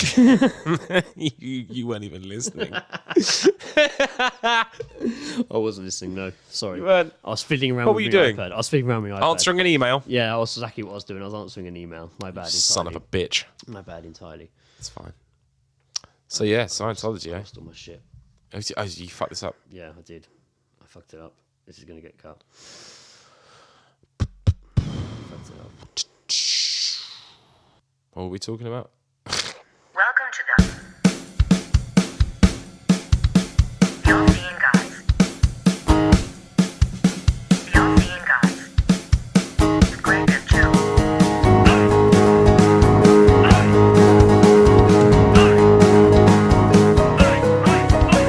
You weren't even listening. I wasn't listening, no. Sorry. You weren't. I was fiddling around What with were you my doing? iPad. I was fiddling around with my iPad. Answering an email. Yeah, that was exactly what I was doing. I was answering an email. My bad entirely. Son of a bitch. My bad entirely. It's fine. So yeah, Scientology, eh? Lost all my shit. Oh, you fucked this up. Yeah, I did. I fucked it up. This is going to get cut. Fucked it up. What were we talking about? Welcome to the You're Seeing Guys. You're Seeing Guys. It's great to chill. You're Seeing Guys. You're Seeing Guys. Great to chill.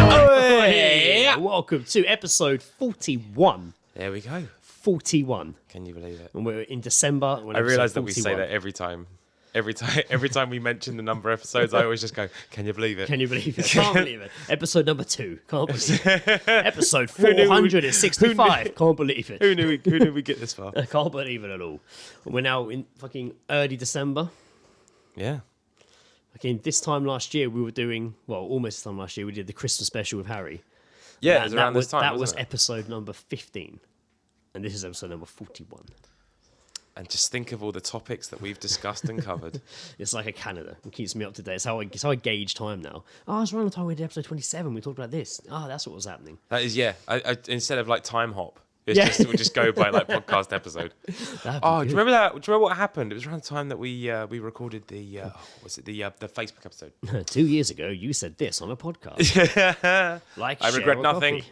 Hey, welcome to episode 41. There we go. 41. Can you believe it? And we're in December. I realise that we say that every time. Every time we mention the number of episodes, I always just go, "Can you believe it?" Can you believe it? Can't believe it. Episode number 2. Can't believe it. Episode Who knew- 465. Can't believe it. Who knew we'd get this far? I can't believe it at all. We're now in fucking early December. Yeah. Again, this time last year we were doing, well, almost this time last year we did the Christmas special with Harry. Yeah, it And was that around this time. That was wasn't it? episode number 15. And this is episode number 41. And just think of all the topics that we've discussed and covered. It's like a calendar. It keeps me up to date. It's how I gauge time now. Oh, it's around the time we did episode 27. We talked about this. Oh, that's what was happening. That is, yeah. I instead of like time hop, it's Yeah. just we'll just go by like podcast episode. That'd be Oh, do good. you remember that? Do you remember what happened? It was around the time that we recorded the was it the Facebook episode? 2 years ago, you said this on a podcast. Like, I share, regret or nothing.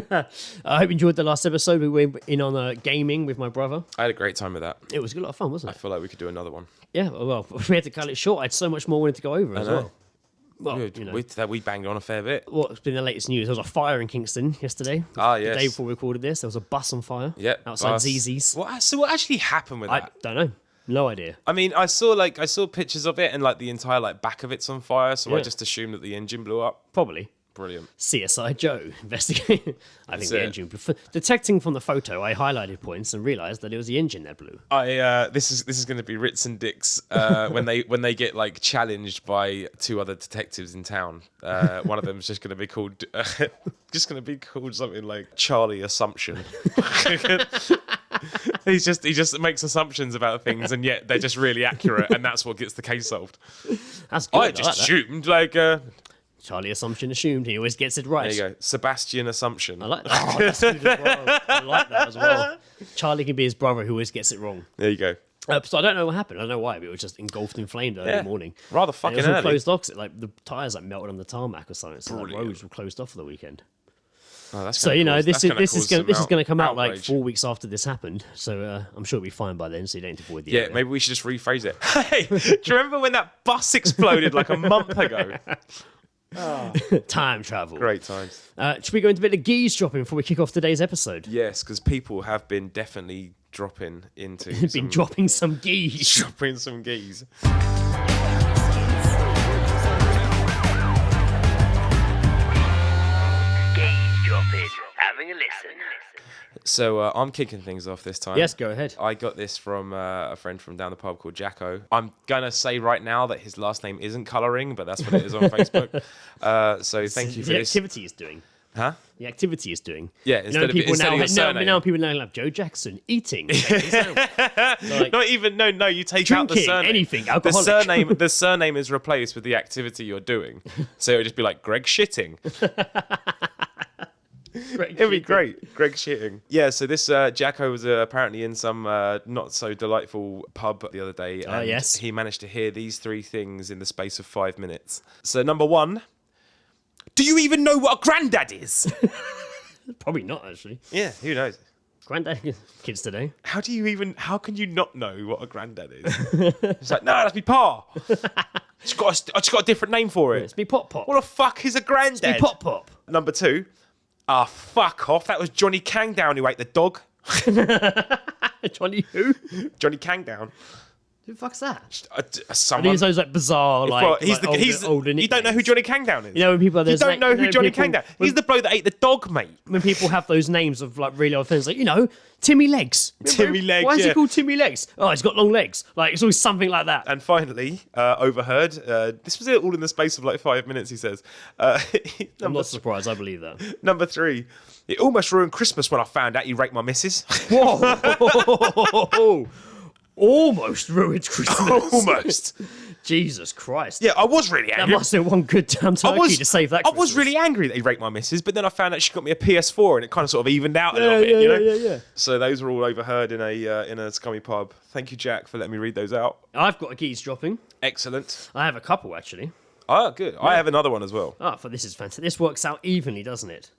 copy. I hope you enjoyed the last episode. We went in on gaming with my brother. I had a great time with that. It was a lot of fun, wasn't I it? feel like we could do another one. Yeah, well, we had to cut it short. I had so much more wanted to go over as know. well. Well, Good. you know, We banged on a fair bit. what's been the latest news? There was a fire in Kingston yesterday. Ah, The yes. day before we recorded this, there was a bus on fire Yeah. outside bus. ZZ's. So what actually happened with I that? don't know. No idea. I mean, I saw pictures of it and like the entire like back of it's on fire, so I Yeah. just assumed that the engine blew up. Probably. Brilliant. CSI Joe investigating. I think That's the it. engine. Detecting from the photo, I highlighted points and realised that it was the engine that blew. This is going to be Ritz and Dick's when they get like challenged by two other detectives in town. One of them is just going to be called something like Charlie Assumption. he just makes assumptions about things, and yet they're just really accurate, and that's what gets the case solved. That's good. I like just that. assumed like there Charlie Assumption assumed. He always gets it right. you go, Sebastian Assumption. I like that. Oh, that's good as well. I like that as well. Charlie can be his brother who always gets it wrong. There you go. So I don't know what happened. I don't know why, but it was just engulfed in flames early in the morning. Rather And fucking it was all early. closed off. Like the tires like melted on the tarmac or something. So the Brilliant. roads were closed off for the weekend. Oh, that's So gonna you know cause- this that's is gonna this is cause going to some come out like outrage. 4 weeks after this happened. So I'm sure it'll be fine by then. So you don't need to avoid the Yeah, area. maybe we should just rephrase it. Hey, do you remember when that bus exploded like a month ago? Time travel. Great times. Should we go into a bit of Geezedropping before we kick off today's episode? Yes, because people have been definitely dropping into Been dropping some geese. dropping some geese. Geezedropping. Having a listen. So I'm kicking things off this time. Yes, go ahead. I got this from a friend from down the pub called Jacko. I'm gonna say right now that his last name isn't colouring, but that's what it is on Facebook. So thank you for the this. activity is doing. Huh? The activity is doing. Yeah, You know, instead of people your now surname. people now have Joe Jackson eating. Like, Not even no. You take out the Drinking, surname. anything, alcoholic. The surname is replaced with the activity you're doing. So it would just be like Greg shitting. It'd be great. Greg shitting. Yeah, so this Jacko was apparently in some not so delightful pub the other day. And yes. he managed to hear these three things in the space of 5 minutes. So number one, do you even know what a granddad is? Probably not actually. Yeah, who knows? Granddad kids today. How can you not know what a granddad is? It's like, no, that's me pa. I just got a different name for it. It's me pop pop. What the fuck is a granddad? Me pop pop. Number two, Ah, fuck off. That was Johnny Kangdown who ate the dog. Johnny who? Johnny Kangdown. Who the fuck's that? Someone. He's those like bizarre, like, Well, he's like the older you don't know who nicknames. Johnny Kangdown is. You know when people You there's don't like, know who Johnny people- Kangdown. He's the bloke that ate the dog, mate. when people have those names of like really old things, like Timmy Legs. Timmy Legs, Why is he yeah. called Timmy Legs? Oh, he's got long legs. Like it's always something like that. And finally, overheard. This was all in the space of like 5 minutes. He says. I'm number, not surprised. I believe that. number 3. It almost ruined Christmas when I found out he raped my missus. Whoa! Almost ruined Christmas. Almost. Jesus Christ. Yeah, I was really That angry. must have one good damn turkey to save that. I was Christmas. really angry that he raped my missus, but then I found out she got me a PS4, and it kind of sort of evened out a little bit, you know. Yeah. So those were all overheard in a scummy pub. Thank you, Jack, for letting me read those out. I've got a Geezedropping. Excellent. I have a couple actually. Oh, good. I have another one as well. Oh, this is fantastic. This works out evenly, doesn't it?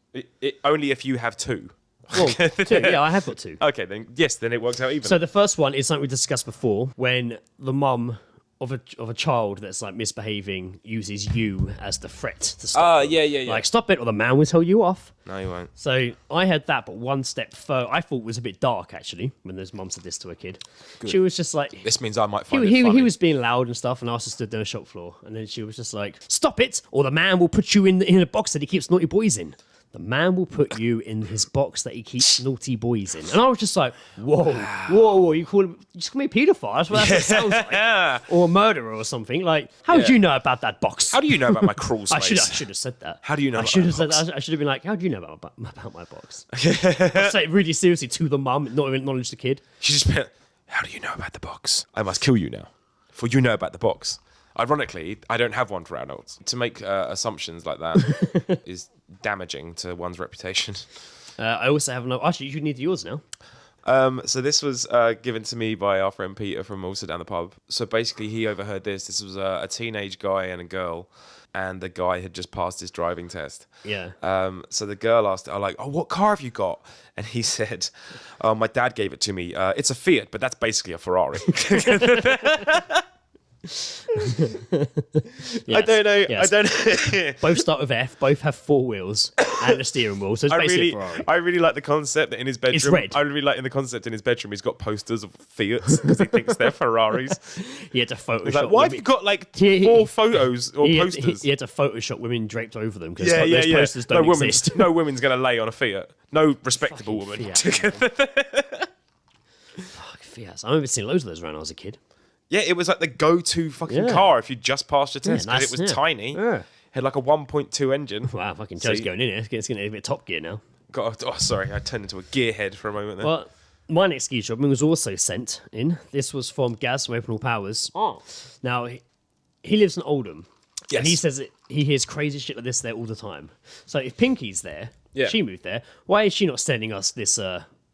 Only if you have 2. Well, 2. Yeah, I have got 2. Okay, then then it works out even. So the first one is something we discussed before, when the mum of a child that's like misbehaving uses you as the threat to stop. yeah. Like stop it, or the man will tell you off. No, you won't. So I had that, but one step further. I thought it was a bit dark actually when this mum said this to a kid. She was just like, This means I might find he it funny. was being loud and stuff, and I was just stood on the shop floor, and then she was just like, "Stop it, or the man will put you in a box that he keeps naughty boys in. The man will put you in his box that he keeps naughty boys in." And I was just like, "Whoa! You just call me a paedophile? That's what that sounds like, or a murderer or something. Like, how would Yeah. you know about that box? How do you know about my crawl I space? should have said that. How do you know I about should my have said. box? I should have been like, "How do you know about my box?" I say it really seriously to the mum, not even acknowledge the kid. She just went, how do you know about the box? I must kill you now, for you know about the box. Ironically, I don't have one for adults. To make assumptions like that is damaging to one's reputation. I also have no. Actually, you need yours now. So this was given to me by our friend Peter from also down the pub. So basically, he overheard this. This was a teenage guy and a girl, and the guy had just passed his driving test. Yeah. So the girl asked, "Oh, what car have you got?" And he said, "Oh, my dad gave it to me. It's a Fiat, but that's basically a Ferrari." I don't know. Yes. I don't know. Both start with F. Both have 4 wheels and a steering wheel. So it's basically a Ferrari. I really like the concept that in his bedroom. It's red. I really like in the concept in his bedroom. He's got posters of Fiats because he thinks they're Ferraris. He had to Photoshop. He's like, why have you got like He- 4 photos or he posters? had to Photoshop women draped over them because Yeah, those yeah. posters don't exist. No woman's going to lay on a Fiat. No respectable Fucking woman. Fiat. Fuck Fiats. I remember seeing loads of those around when I was a kid. Yeah, it was like the go-to fucking Yeah. car if you just passed your test because nice, it was yeah. tiny. Yeah. Had like a 1.2 engine. Wow, fucking Joe's See? going in here. It's getting a bit Top Gear now. Sorry, I turned into a gearhead for a moment there. Well, my next Geezedropping was also sent in. This was from Gaz from Open All Powers. Oh. Now, he lives in Oldham. Yes. And he says that he hears crazy shit like this there all the time. So if Pinky's there, Yeah. she moved there, why is she not sending us this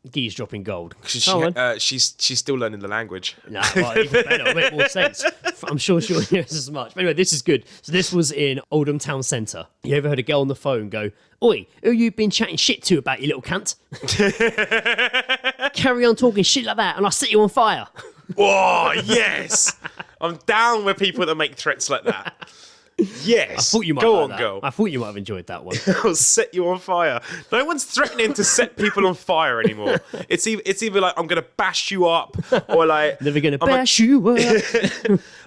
Geezedropping gold? Come on. She's still learning the language. Nah, well, even better, it'll make more sense. I'm sure she'll hear us as much. But anyway, this is good. So this was in Oldham Town Centre. You ever heard a girl on the phone go, "Oi, who you been chatting shit to about, you little cunt? Carry on talking shit like that and I'll set you on fire." Oh, yes! I'm down with people that make threats like that. Yes. I thought you might Go like on, that. girl. I thought you might have enjoyed that one. I'll set you on fire. No one's threatening to set people on fire anymore. It's either like I'm gonna bash you up or like Never gonna I'm bash you up.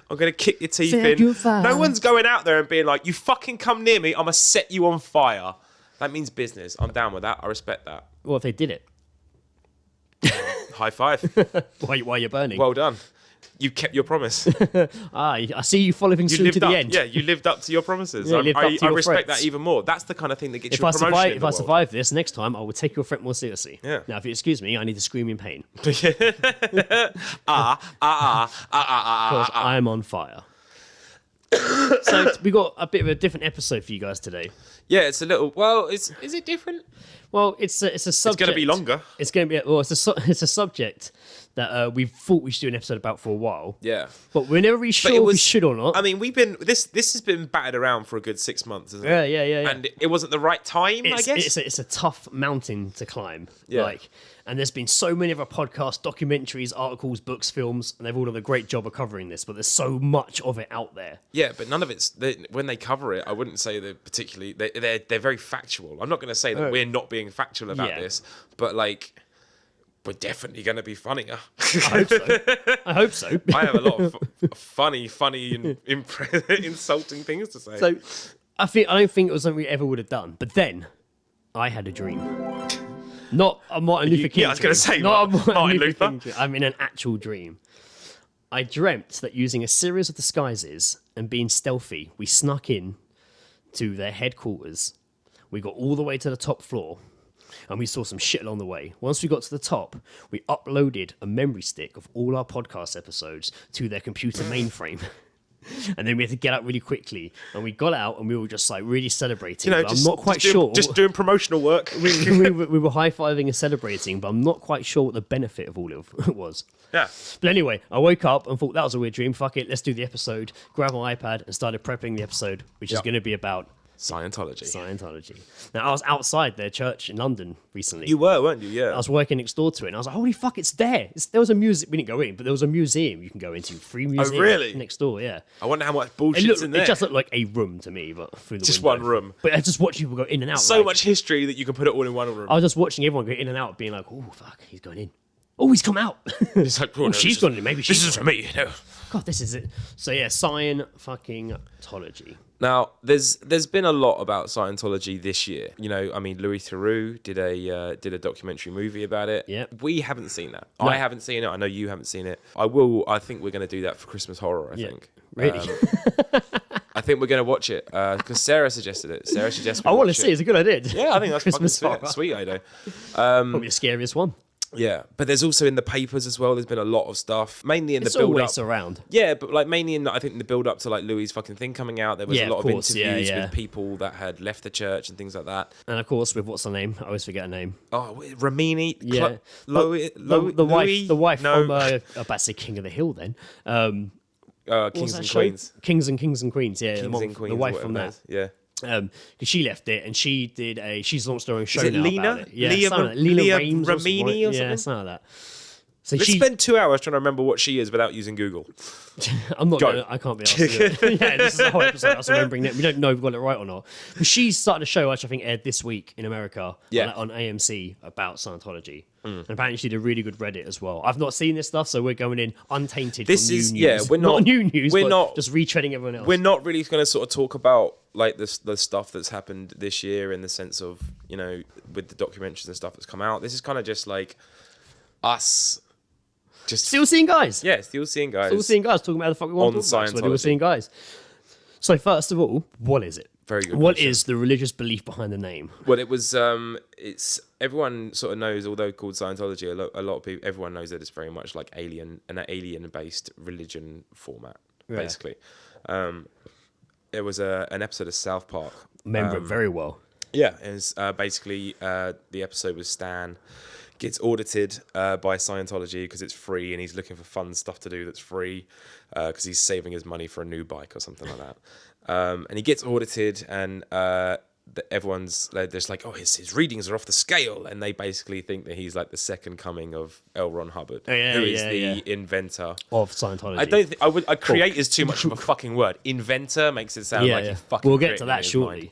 I'm gonna kick your teeth Set in. you fire. No one's going out there and being like, "You fucking come near me, I'm gonna set you on fire." That means business. I'm down with that. I respect that. What if they did it? High five. Why you're burning? Well done. You kept your promise. I see you following You through lived to the up. end. Yeah, you lived up to your promises. Yeah, lived up to I your respect threats. that even more. That's the kind of thing that gets If you I a promotion in the world. survive this next time, I will take your threat more seriously. Yeah. Now, if you excuse me, I need to scream in pain. Because I'm on fire. So we got a bit of a different episode for you guys today. Yeah, it's a little. Well, is it different? Well, it's a subject. It's going to be longer. It's going to be it's a subject that we thought we should do an episode about for a while. Yeah. But we're never really sure if we should or not. I mean, this has been battered around for a good 6 months, isn't it? Yeah. And it wasn't the right time, I guess. It's a tough mountain to climb. Yeah. And there's been so many other podcasts, documentaries, articles, books, films, and they've all done a great job of covering this, but there's so much of it out there. Yeah, but none of when they cover it, I wouldn't say they're particularly, they're very factual. I'm not going to say that we're not being factual about this, but like, we're definitely going to be funnier. I hope so. I have a lot of funny and insulting things to say. So I don't think it was something we ever would have done. But then I had a dream. Not a Martin Luther King. Yeah, I was going to say not a Martin Luther. King dream. I mean, an actual dream. I dreamt that using a series of disguises and being stealthy, we snuck in to their headquarters. We got all the way to the top floor, and we saw some shit along the way. Once we got to the top, we uploaded a memory stick of all our podcast episodes to their computer mainframe. And then we had to get out really quickly, and we got out, and we were just like really celebrating. But I'm not quite sure. Just doing promotional work. we were high-fiving and celebrating, but I'm not quite sure what the benefit of all of it was. Yeah. But anyway, I woke up and thought that was a weird dream. Fuck it, let's do the episode. Grabbed my iPad and started prepping the episode, which is going to be about Scientology. Now, I was outside their church in London recently. You were, weren't you? Yeah. I was working next door to it, and I was like, holy fuck, it's there. There was a museum. We didn't go in, but there was a museum you can go into. Free museum. Oh, really? Next door, yeah. I wonder how much bullshit's in there. It just looked like a room to me, but through the Just window. one room. But I just watched people go in and out. So much history that you can put it all in one room. I was just watching everyone go in and out, being like, oh, fuck, he's going in. Oh, he's come out. It's like, oh, she's gone in. Maybe she's This is for me. No. God, this is it. So yeah, Scientology. Now, there's been a lot about Scientology this year. You know, I mean, Louis Theroux did a documentary movie about it. Yeah. We haven't seen that. No. I haven't seen it. I know you haven't seen it. I think we're going to do that for Christmas horror, I think. Really? I think we're going to watch it because Sarah suggested it. Sarah suggested I want to see. It's a good idea. Yeah, I think that's Christmas fucking horror. sweet idea. Probably the scariest one. Yeah, but there's also in the papers as well. There's been a lot of stuff, mainly in It's the build always up. around. Yeah, but like mainly in I think the build up to like Louis' fucking thing coming out. There was Yeah, a lot of of course, interviews yeah. with people that had left the church and things like that. And of course, with what's her name? I always forget her name. Oh, Ramini, Yeah. Louis, The wife no. from about to say King of the Hill then. Kings What's that and show? Queens. Kings and Queens, yeah. Kings and Queens. The wife whatever from that. is. Yeah. Because she left it and she's launched her own show Is it now Lena? about it. Yeah, Leah something like that. Lena Leah Rames Ramini or Yeah, something? something like that. So Let's spend 2 hours trying to remember what she is without using Google. I'm not. Go. I can't be asked to do it. Yeah, this is a whole episode. I was remembering it. We don't know if we got it right or not. But she started a show, which I think aired this week in America on AMC about Scientology. And apparently she did a really good Reddit as well. I've not seen this stuff, so we're going in untainted. This from is new news. yeah. We're not new news. We're but not just retreading everyone else. We're not really going to sort of talk about like the stuff that's happened this year in the sense of with the documentaries and stuff that's come out. This is kind of just like us. Just still seeing guys. Yeah, still seeing guys. Still seeing guys talking about the fuck we want to talk about. So we're Scientology. seeing guys. So first of all, what is it? Very good What question. is the religious belief behind the name? Well, it was. It's everyone sort of knows. Although called Scientology, a lot of people, everyone knows that it's very much like an alien-based religion format, Yeah. basically. There was an episode of South Park. Remember it very well. Yeah, it was basically the episode was Stan gets audited by Scientology because it's free and he's looking for fun stuff to do that's free because he's saving his money for a new bike or something like that. And he gets audited and everyone's just like, oh, his readings are off the scale. And they basically think that he's like the second coming of L. Ron Hubbard, who is the inventor of Scientology. I don't think create is too much of a fucking word. Inventor makes it sound like he fucking We'll get created to it that in his shortly. mind.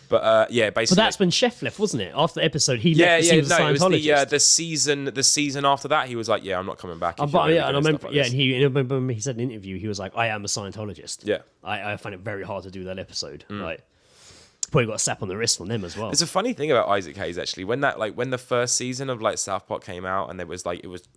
But basically. But that's when Chef left, wasn't it? After the episode, he left the scene as a it was Scientologist. the season after that. He was like, "Yeah, I'm not coming back." And I remember, and I remember he said in an interview, he was like, "I am a Scientologist." Yeah. I find it very hard to do that episode. Like, probably got a slap on the wrist from them as well. There's a funny thing about Isaac Hayes actually. When the first season of like South Park came out, and it was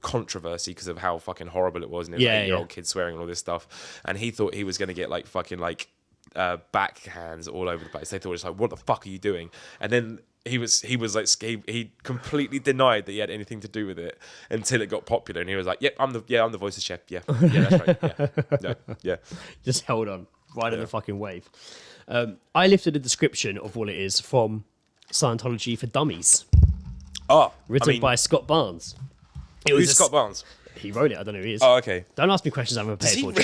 controversy because of how fucking horrible it was, and his 8-year-old kid swearing and all this stuff, and he thought he was going to get like fucking like. Backhands all over the place. They thought it's like, what the fuck are you doing? And then he was like, he completely denied that he had anything to do with it until it got popular, and he was like, yep, I'm the voice of Chef. Yeah, that's right. Yeah. Just held on, riding the fucking wave. I lifted a description of what it is from Scientology for Dummies. Oh, written by Scott Barnes. It was who's Scott Barnes? He wrote it. I don't know who he is. Oh, okay. Don't ask me questions I'm prepared for, Joe.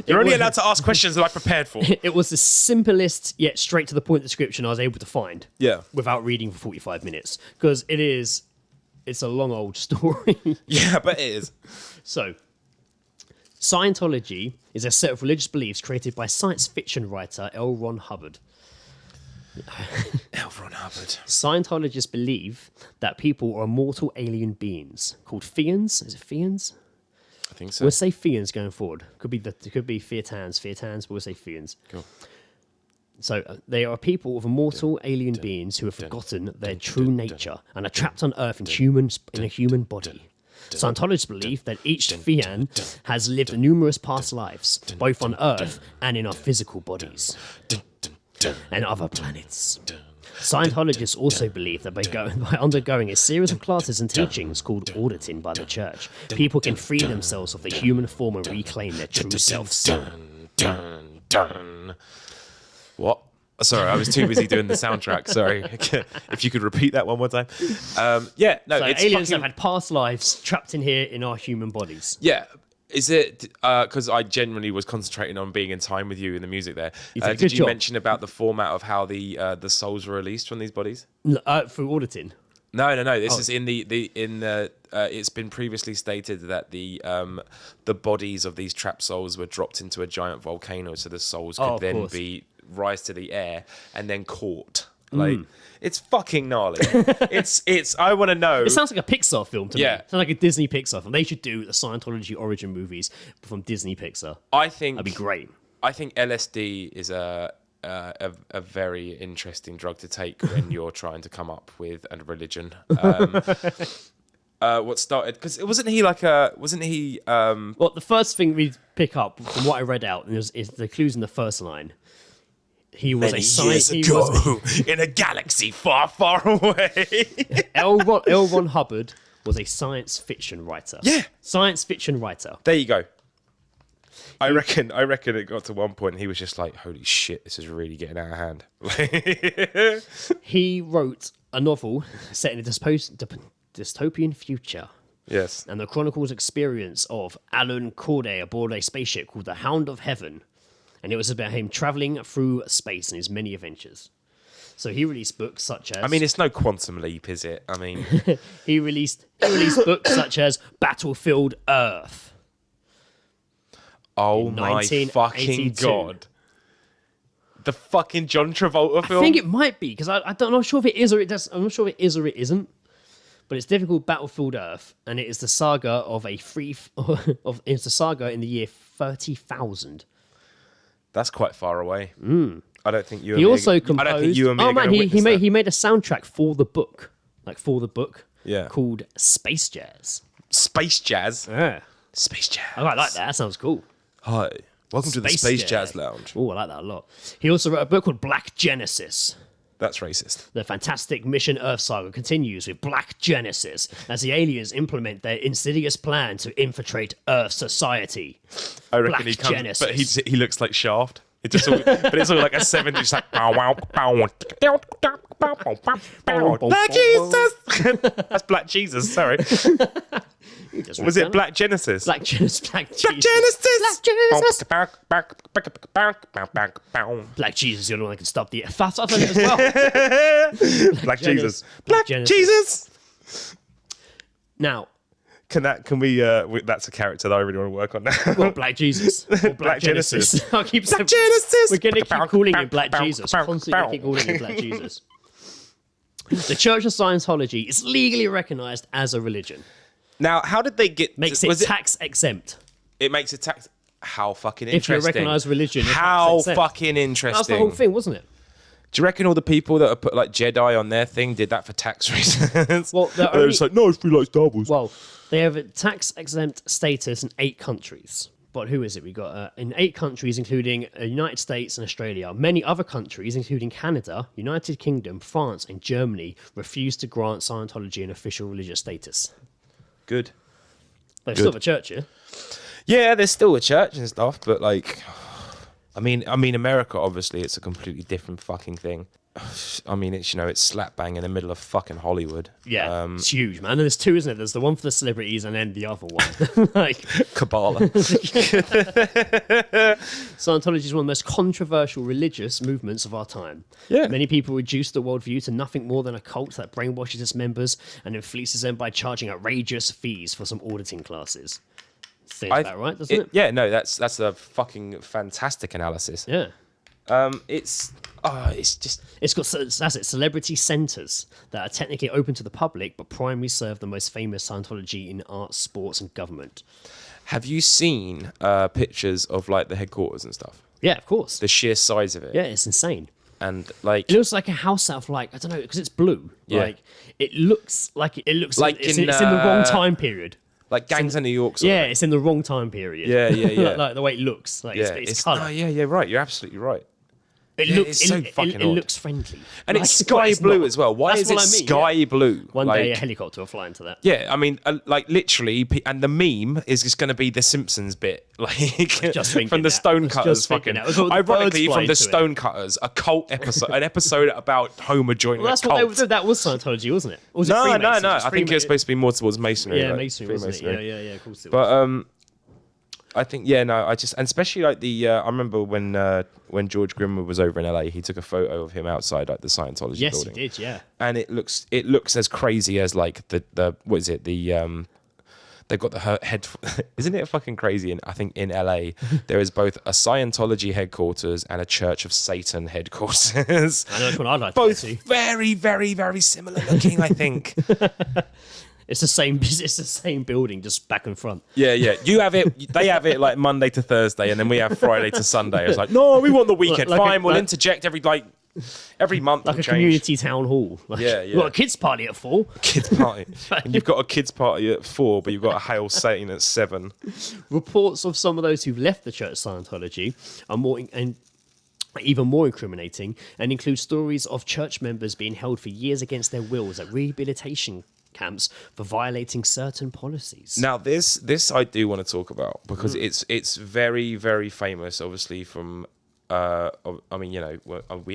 You're only allowed to ask questions that I prepared for. It was the simplest yet straight to the point description I was able to find. Yeah. Without reading for 45 minutes, because it's a long old story. Yeah, but it is. So, Scientology is a set of religious beliefs created by science fiction writer L. Ron Hubbard. L. Ron Hubbard. Scientologists believe that people are immortal alien beings called Fians. Is it Fians? I think so. We'll say Fians going forward. It could be Feartans, but we'll say Fians. Cool. So they are people of immortal alien beings who have forgotten their true nature and are trapped on Earth in a human body. Scientologists believe that each Fian has lived numerous past lives, both on Earth and in our physical bodies, and other planets. Scientologists also believe that by undergoing a series of classes and teachings called auditing by the church, people can free themselves of the human form and reclaim their true selves. What? Sorry, I was too busy doing the soundtrack. Sorry. If you could repeat that one more time. Yeah, no, So it's aliens fucking... have had past lives trapped in here in our human bodies. Yeah. Is it because I genuinely was concentrating on being in time with you in the music there? did a Did good you job. mention about the format of how the souls were released from these bodies? Through auditing. No. This is in the it's been previously stated that the bodies of these trapped souls were dropped into a giant volcano, so the souls could of then course. be rise to the air and then caught. Like it's fucking gnarly. it's. I want to know. It sounds like a Pixar film to me. Yeah. It sounds like a Disney Pixar film. They should do the Scientology origin movies from Disney Pixar. I think That'd be great. I think LSD is a very interesting drug to take when you're trying to come up with a religion. What started because wasn't he Well, the first thing we pick up from what I read out is the clues in the first line. He was many a years science ago in a galaxy far, far away. L. Ron Hubbard was a science fiction writer. Yeah. Science fiction writer. There you go. I reckon it got to one point and he was just like, holy shit, this is really getting out of hand. He wrote a novel set in a dystopian future. Yes. And the chronicles experience of Alan Corday aboard a spaceship called the Hound of Heaven. And it was about him traveling through space and his many adventures. So he released books such as... I mean, it's no Quantum Leap, is it? I mean... he released books such as Battlefield Earth. Oh In my 1982. fucking God. The fucking John Travolta film? I think it might be, because I'm not sure if it is or it does. I'm not sure if it is or it isn't. But it's definitely called Battlefield Earth, and it is the saga of it's the saga in the year 30,000. That's quite far away. I don't think you. He also composed. I don't think you and me. Oh are man, gonna he witness made that. he made a soundtrack for the book, Yeah. called Space Jazz. Space Jazz. Yeah, Space Jazz. I like that. That sounds cool. Hi, welcome to the Space Space Jazz. Jazz Lounge. Oh, I like that a lot. He also wrote a book called Black Genesis. That's racist. The fantastic Mission Earth saga continues with Black Genesis as the aliens implement their insidious plan to infiltrate Earth society. I reckon Black he comes, Genesis. but he looks like Shaft. It just all, but it's all like a 70s like Black Jesus. That's Black Jesus. Sorry, was it Black Genesis? Black Genesis. Black Jesus. Black Genesis. Black Jesus, the only one that can stop the fast off as well. Black Jesus. Black Black Genesis. Jesus. Now, Can we? That's a character that I really want to work on now. well, Black Jesus. Or Black, Black Genesis. I'll keep Black Genesis. We're going to keep calling him Black Jesus. Constantly keep calling him Black Jesus. The Church of Scientology is legally recognized as a religion. Now, how did they get? Makes it tax exempt. It makes it tax. How fucking If you're a interesting. recognised religion, you're How tax exempt. fucking interesting. That's the whole thing, wasn't it? Do you reckon all the people that have put like Jedi on their thing did that for tax reasons? Well, they were just like, no, it's free like Star Wars. Well, they have a tax exempt status in 8 countries. But who is it? We got in 8 countries, including the United States and Australia. Many other countries, including Canada, United Kingdom, France, and Germany, refuse to grant Scientology an official religious status. Good. They still have a church here. Yeah, there's still a church and stuff, but like, I mean, America obviously it's a completely different fucking thing. I mean, it's it's slap bang in the middle of fucking Hollywood. Yeah, it's huge, man. And there's two, isn't it? There's the one for the celebrities and then the other one. Like Kabbalah. Scientology is one of the most controversial religious movements of our time. Yeah. Many people reduce the worldview to nothing more than a cult that brainwashes its members and then fleeces them by charging outrageous fees for some auditing classes. Seems about right, doesn't it? Yeah, no, that's a fucking fantastic analysis. Yeah. It's just It's got, that's it, celebrity centres that are technically open to the public, but primarily serve the most famous Scientology in arts, sports, and government. Have you seen pictures of like the headquarters and stuff? Yeah, of course. The sheer size of it. Yeah, it's insane. And like It looks like a house out of like, I don't know, because it's blue. Yeah. Like it looks like it's Like it's in, in the wrong time period. like Gangs of New York. Sort Yeah, of thing. it's in the wrong time period. Yeah. like the way it looks. Like Yeah, it's colour. yeah, right. You're absolutely right. It Yeah, looks it's so it fucking it odd. looks friendly. And Like, it's but sky it's blue not. as well. Why That's is it what I mean, sky yeah. blue? One like, day a helicopter will fly into that. Yeah, I mean, like literally, and the meme is just going to be the Simpsons bit, like just thinking from the that. Stonecutters. Just thinking Fucking that. We've got the ironically, birds from the flying to Stonecutters, a cult episode, an episode about Homer joining Well, that's a what cult. that was Scientology, wasn't it? Or was it No. Freemasons? I think it was supposed to be more towards masonry. Yeah, like, masonry, wasn't it? Freemasonry. Yeah, of course it was. But I think and especially like the I remember when George Grimwood was over in LA, he took a photo of him outside like the Scientology yes, building. he did, yeah. And it looks as crazy as like the what is it, the they've got the head. Isn't it fucking crazy? And I think in LA there is both a Scientology headquarters and a Church of Satan headquarters. I know which one I'd like Both to go to. very, very, very similar looking, I think. It's the same building, just back and front. Yeah. You have it. They have it like Monday to Thursday, and then we have Friday to Sunday. It's like, no, we want the weekend. Like Fine, we'll like- interject every month. Like we'll a change. community town hall. Like, Yeah. We've got a kids' party at 4. Kids party. And you've got a kids party at 4, but you've got a Hail Satan at 7. Reports of some of those who've left the Church of Scientology are even more incriminating, and include stories of church members being held for years against their wills at rehabilitation camps for violating certain policies. Now, this I do want to talk about because it's very, very famous, obviously, from I mean,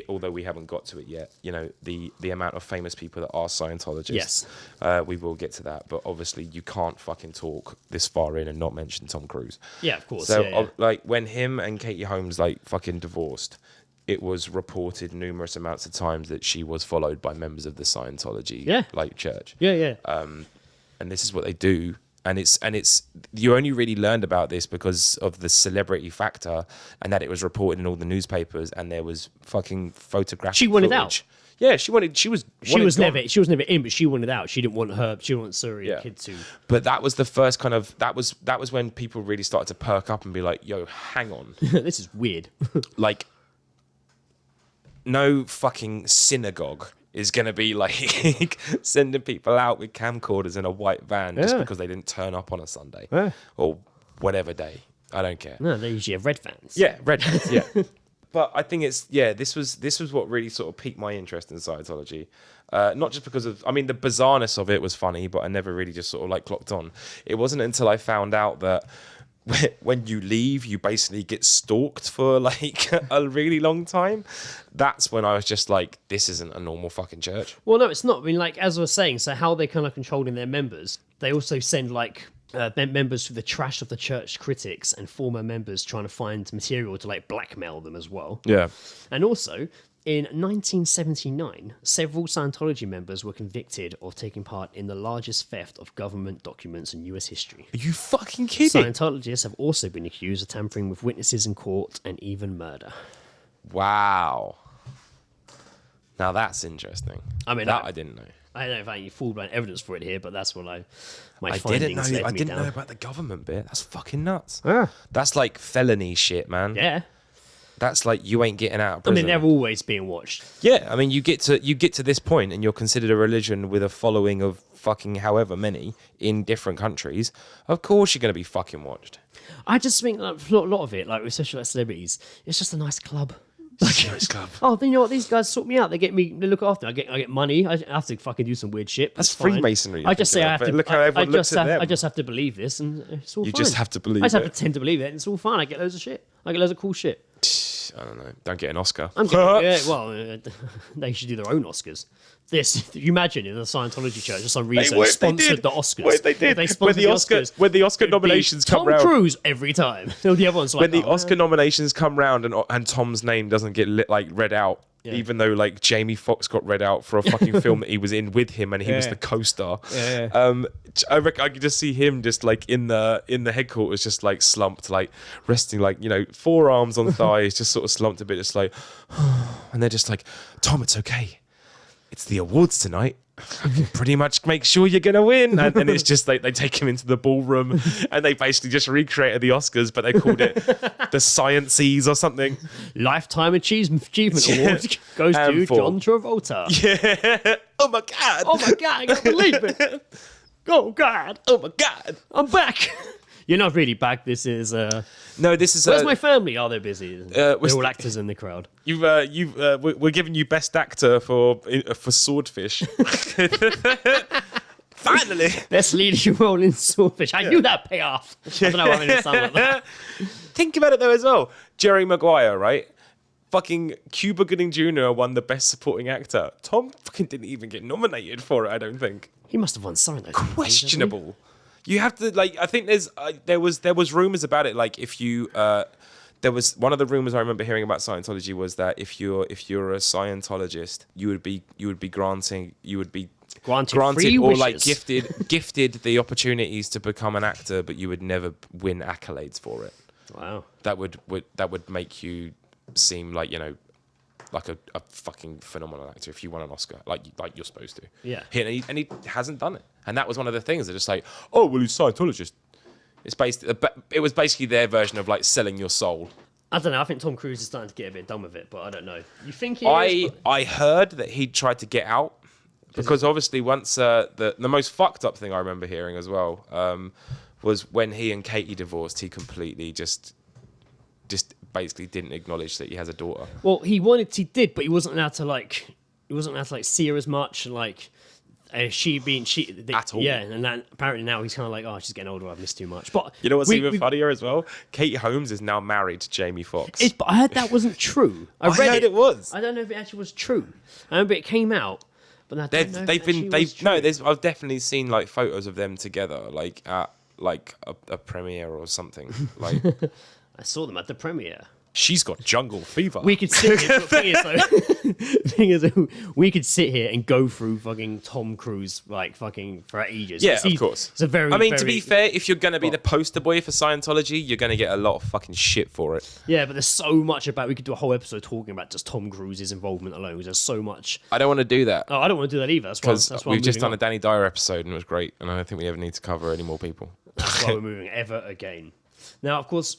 although we haven't got to it yet, the amount of famous people that are Scientologists. Yes. We will get to that, but obviously you can't fucking talk this far in and not mention Tom Cruise. Yeah, of course. So, yeah. like, when him and Katie Holmes like fucking divorced, it was reported numerous amounts of times that she was followed by members of the Scientology like church. Yeah. And this is what they do. And it's you only really learned about this because of the celebrity factor and that it was reported in all the newspapers and there was fucking photographic She wanted footage. out. Yeah, she was never in, but she wanted out. She didn't want Suri and kid to. But that was the first kind of that was when people really started to perk up and be like, yo, hang on. This is weird. Like, no fucking synagogue is going to be like sending people out with camcorders in a white van just because they didn't turn up on a Sunday or whatever day. I don't care. No, they usually have red vans. Yeah, red vans, yeah. But I think this was what really sort of piqued my interest in Scientology. Not just because of, I mean, the bizarreness of it was funny, but I never really just sort of like clocked on. It wasn't until I found out that when you leave, you basically get stalked for like a really long time. That's when I was just like, this isn't a normal fucking church. Well, no, it's not. I mean, like, as I was saying, so how they kind of controlling their members, they also send like members through the trash of the church critics and former members trying to find material to like blackmail them as well. Yeah. And also, in 1979, several Scientology members were convicted of taking part in the largest theft of government documents in US history. Are you fucking kidding? Scientologists have also been accused of tampering with witnesses in court and even murder. Wow. Now that's interesting. I mean, I didn't know. I don't know if I have any full-blown evidence for it here, but that's what my I findings led me down. know about the government bit. That's fucking nuts. Yeah. That's like felony shit, man. Yeah. That's like you ain't getting out of I prison. mean, they're always being watched. Yeah, I mean, you get to this point and you're considered a religion with a following of fucking however many in different countries. Of course you're going to be fucking watched. I just think like, a lot of it, like especially like celebrities, it's just a nice club. Nice club. Oh, then you know what? These guys sort me out. They look after me. I get money. I have to fucking do some weird shit. That's fine. Freemasonry. I just say I have to. Look how everyone looks at them. I just have to believe this, and it's all You fine. just have to believe I just have it. to tend to believe it, and it's all fine. I get loads of shit. I get loads of cool shit. I don't know. Don't get an Oscar. They should do their own Oscars. You imagine if the Scientology church for some They reason would, they sponsored did. the Oscars. Wait, they did. If they sponsored When the Oscar it'd be nominations come Tom round. Cruise every time. The other one's like, When the oh, Oscar nominations come round and Tom's name doesn't get read out, even though like Jamie Foxx got read out for a fucking film that he was in with him and he was the co-star. I reckon I could just see him just like in the headquarters, just like slumped, like resting, like, you know, forearms on thighs, just sort of slumped a bit, just like, and they're just like, Tom, it's okay. It's the awards tonight. I can pretty much make sure you're going to win. And it's just like they take him into the ballroom and they basically just recreated the Oscars, but they called it the Sciences or something. Lifetime Achievement Award goes to John Travolta. Yeah. Oh my God. Oh my God, I can't believe it. Oh God. Oh my God. I'm back. You're not really back. This is no. This is where's my family? Oh, they're busy. They're all actors in the crowd. We're giving you best actor for Swordfish. Finally, best leading role in Swordfish. I knew that payoff. I don't know why I made it sound like that. Think about it though as well. Jerry Maguire, right? Fucking Cuba Gooding Jr. won the best supporting actor. Tom fucking didn't even get nominated for it. I don't think. He must have won something. Questionable. You have to like. I think there was rumors about it. Like if you there was one of the rumors I remember hearing about Scientology was that if you're a Scientologist, you would be granted free or wishes. like gifted the opportunities to become an actor, but you would never win accolades for it. Wow. That would make you seem like, you know, like a fucking phenomenal actor if you won an Oscar, like you're supposed to. Yeah. And he hasn't done it. And that was one of the things. They're just like, oh, well, he's Scientologist. It was basically their version of like selling your soul. I don't know. I think Tom Cruise is starting to get a bit done with it, but I don't know. You think he is? I heard that he tried to get out because obviously once the most fucked up thing I remember hearing as well was when he and Katie divorced. He completely just basically didn't acknowledge that he has a daughter. Well, he did, but he wasn't allowed to see her as much, and like at all. Yeah, and then apparently now he's kind of like, oh, she's getting older. I've missed too much. But you know what's even funnier as well? Katie Holmes is now married to Jamie Foxx. But I heard that wasn't true. I read it was. I don't know if it actually was true. I remember it came out, but I don't know if it actually was true. I've definitely seen like photos of them together, like at like a premiere or something. Like I saw them at the premiere. She's got jungle fever. We could sit here. Thing is, we could sit here and go through fucking Tom Cruise like fucking for ages. Yeah, of course. It's a very. I mean, to be fair, if you're gonna be the poster boy for Scientology, you're gonna get a lot of fucking shit for it. Yeah, but there's so much about. We could do a whole episode talking about just Tom Cruise's involvement alone. Because there's so much. I don't want to do that. Oh, I don't want to do that either. That's why we've just done a Danny Dyer episode and it was great, and I don't think we ever need to cover any more people. That's why we're moving ever again. Now, of course,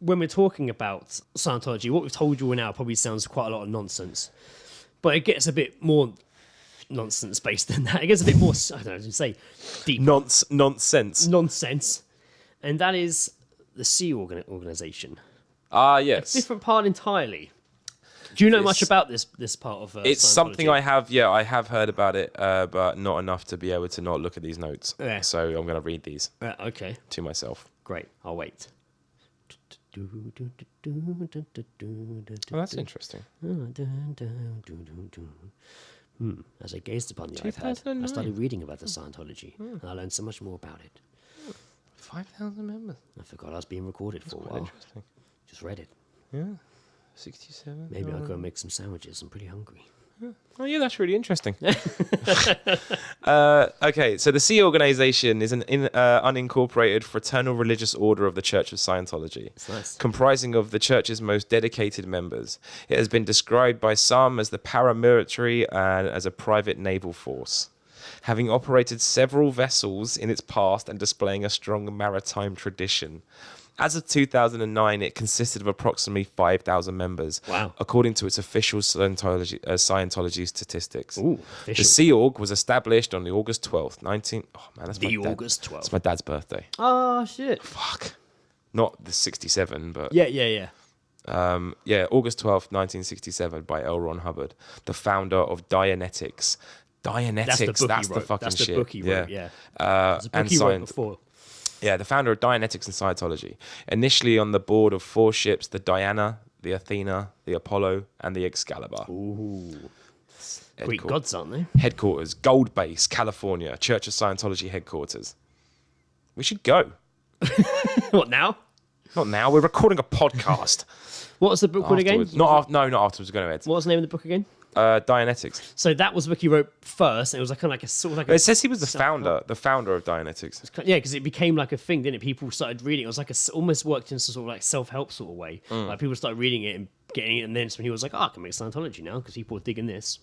when we're talking about Scientology, what we've told you now probably sounds quite a lot of nonsense, but it gets a bit more nonsense based than that. It gets a bit more, I don't know, to say deep nonsense, and that is the Sea organization. Yes, a different part entirely. Do you know much about this part of it's something I have heard about it, but not enough to be able to not look at these notes. Yeah. So I'm going to read these okay to myself. Great, I'll wait. Well, that's interesting. As I gazed upon the iPad, I started reading about the Scientology, and I learned so much more about it. 5,000 members. I forgot I was being recorded for a while. Interesting. Just read it. Yeah. 67. Maybe I'll go make some sandwiches. I'm pretty hungry. Oh yeah, that's really interesting. Okay, so the Sea Organization is an unincorporated fraternal religious order of the Church of Scientology, nice. comprising of the church's most dedicated members. It has been described by some as the paramilitary and as a private naval force, having operated several vessels in its past and displaying a strong maritime tradition. As of 2009, it consisted of approximately 5,000 members, according to its official Scientology statistics. Ooh, the Sea Org was established on the August 12th, August 12th. It's my dad's birthday. Oh, shit. Fuck. Not the 67, but... Yeah. August 12th, 1967, by L. Ron Hubbard, the founder of Dianetics. Dianetics, that's the fucking shit. That's the book he wrote, yeah. There's a book he wrote before. Yeah, the founder of Dianetics and Scientology. Initially on the board of 4 ships, the Diana, the Athena, the Apollo, and the Excalibur. Ooh. Greek gods, aren't they? Headquarters, Gold Base, California, Church of Scientology headquarters. We should go. What, now? Not now. We're recording a podcast. What was the book called again? Not afterwards. We're going to Ed. What was the name of the book again? Dianetics. So that was the book he wrote first, and it was like kind of like a sort of like. It says he was the founder of Dianetics. Yeah, because it became like a thing, didn't it? People started reading. It was like almost worked in some sort of like self-help sort of way. Like people started reading it and getting it, and then when he was like, I can make Scientology now because people are digging this.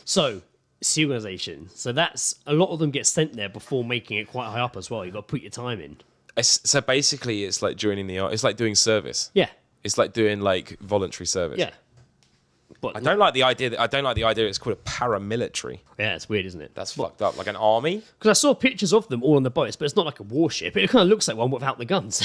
So, it's the organization. So that's a lot of them get sent there before making it quite high up as well. You've got to put your time in. So basically, it's like joining it's like doing service. Yeah. It's like doing like voluntary service. Yeah. But I don't like the idea that it's called a paramilitary. yeah, it's weird, isn't it? That's fucked up. Like an army. Because I saw pictures of them all on the boats, but it's not like a warship. It kind of looks like one without the guns.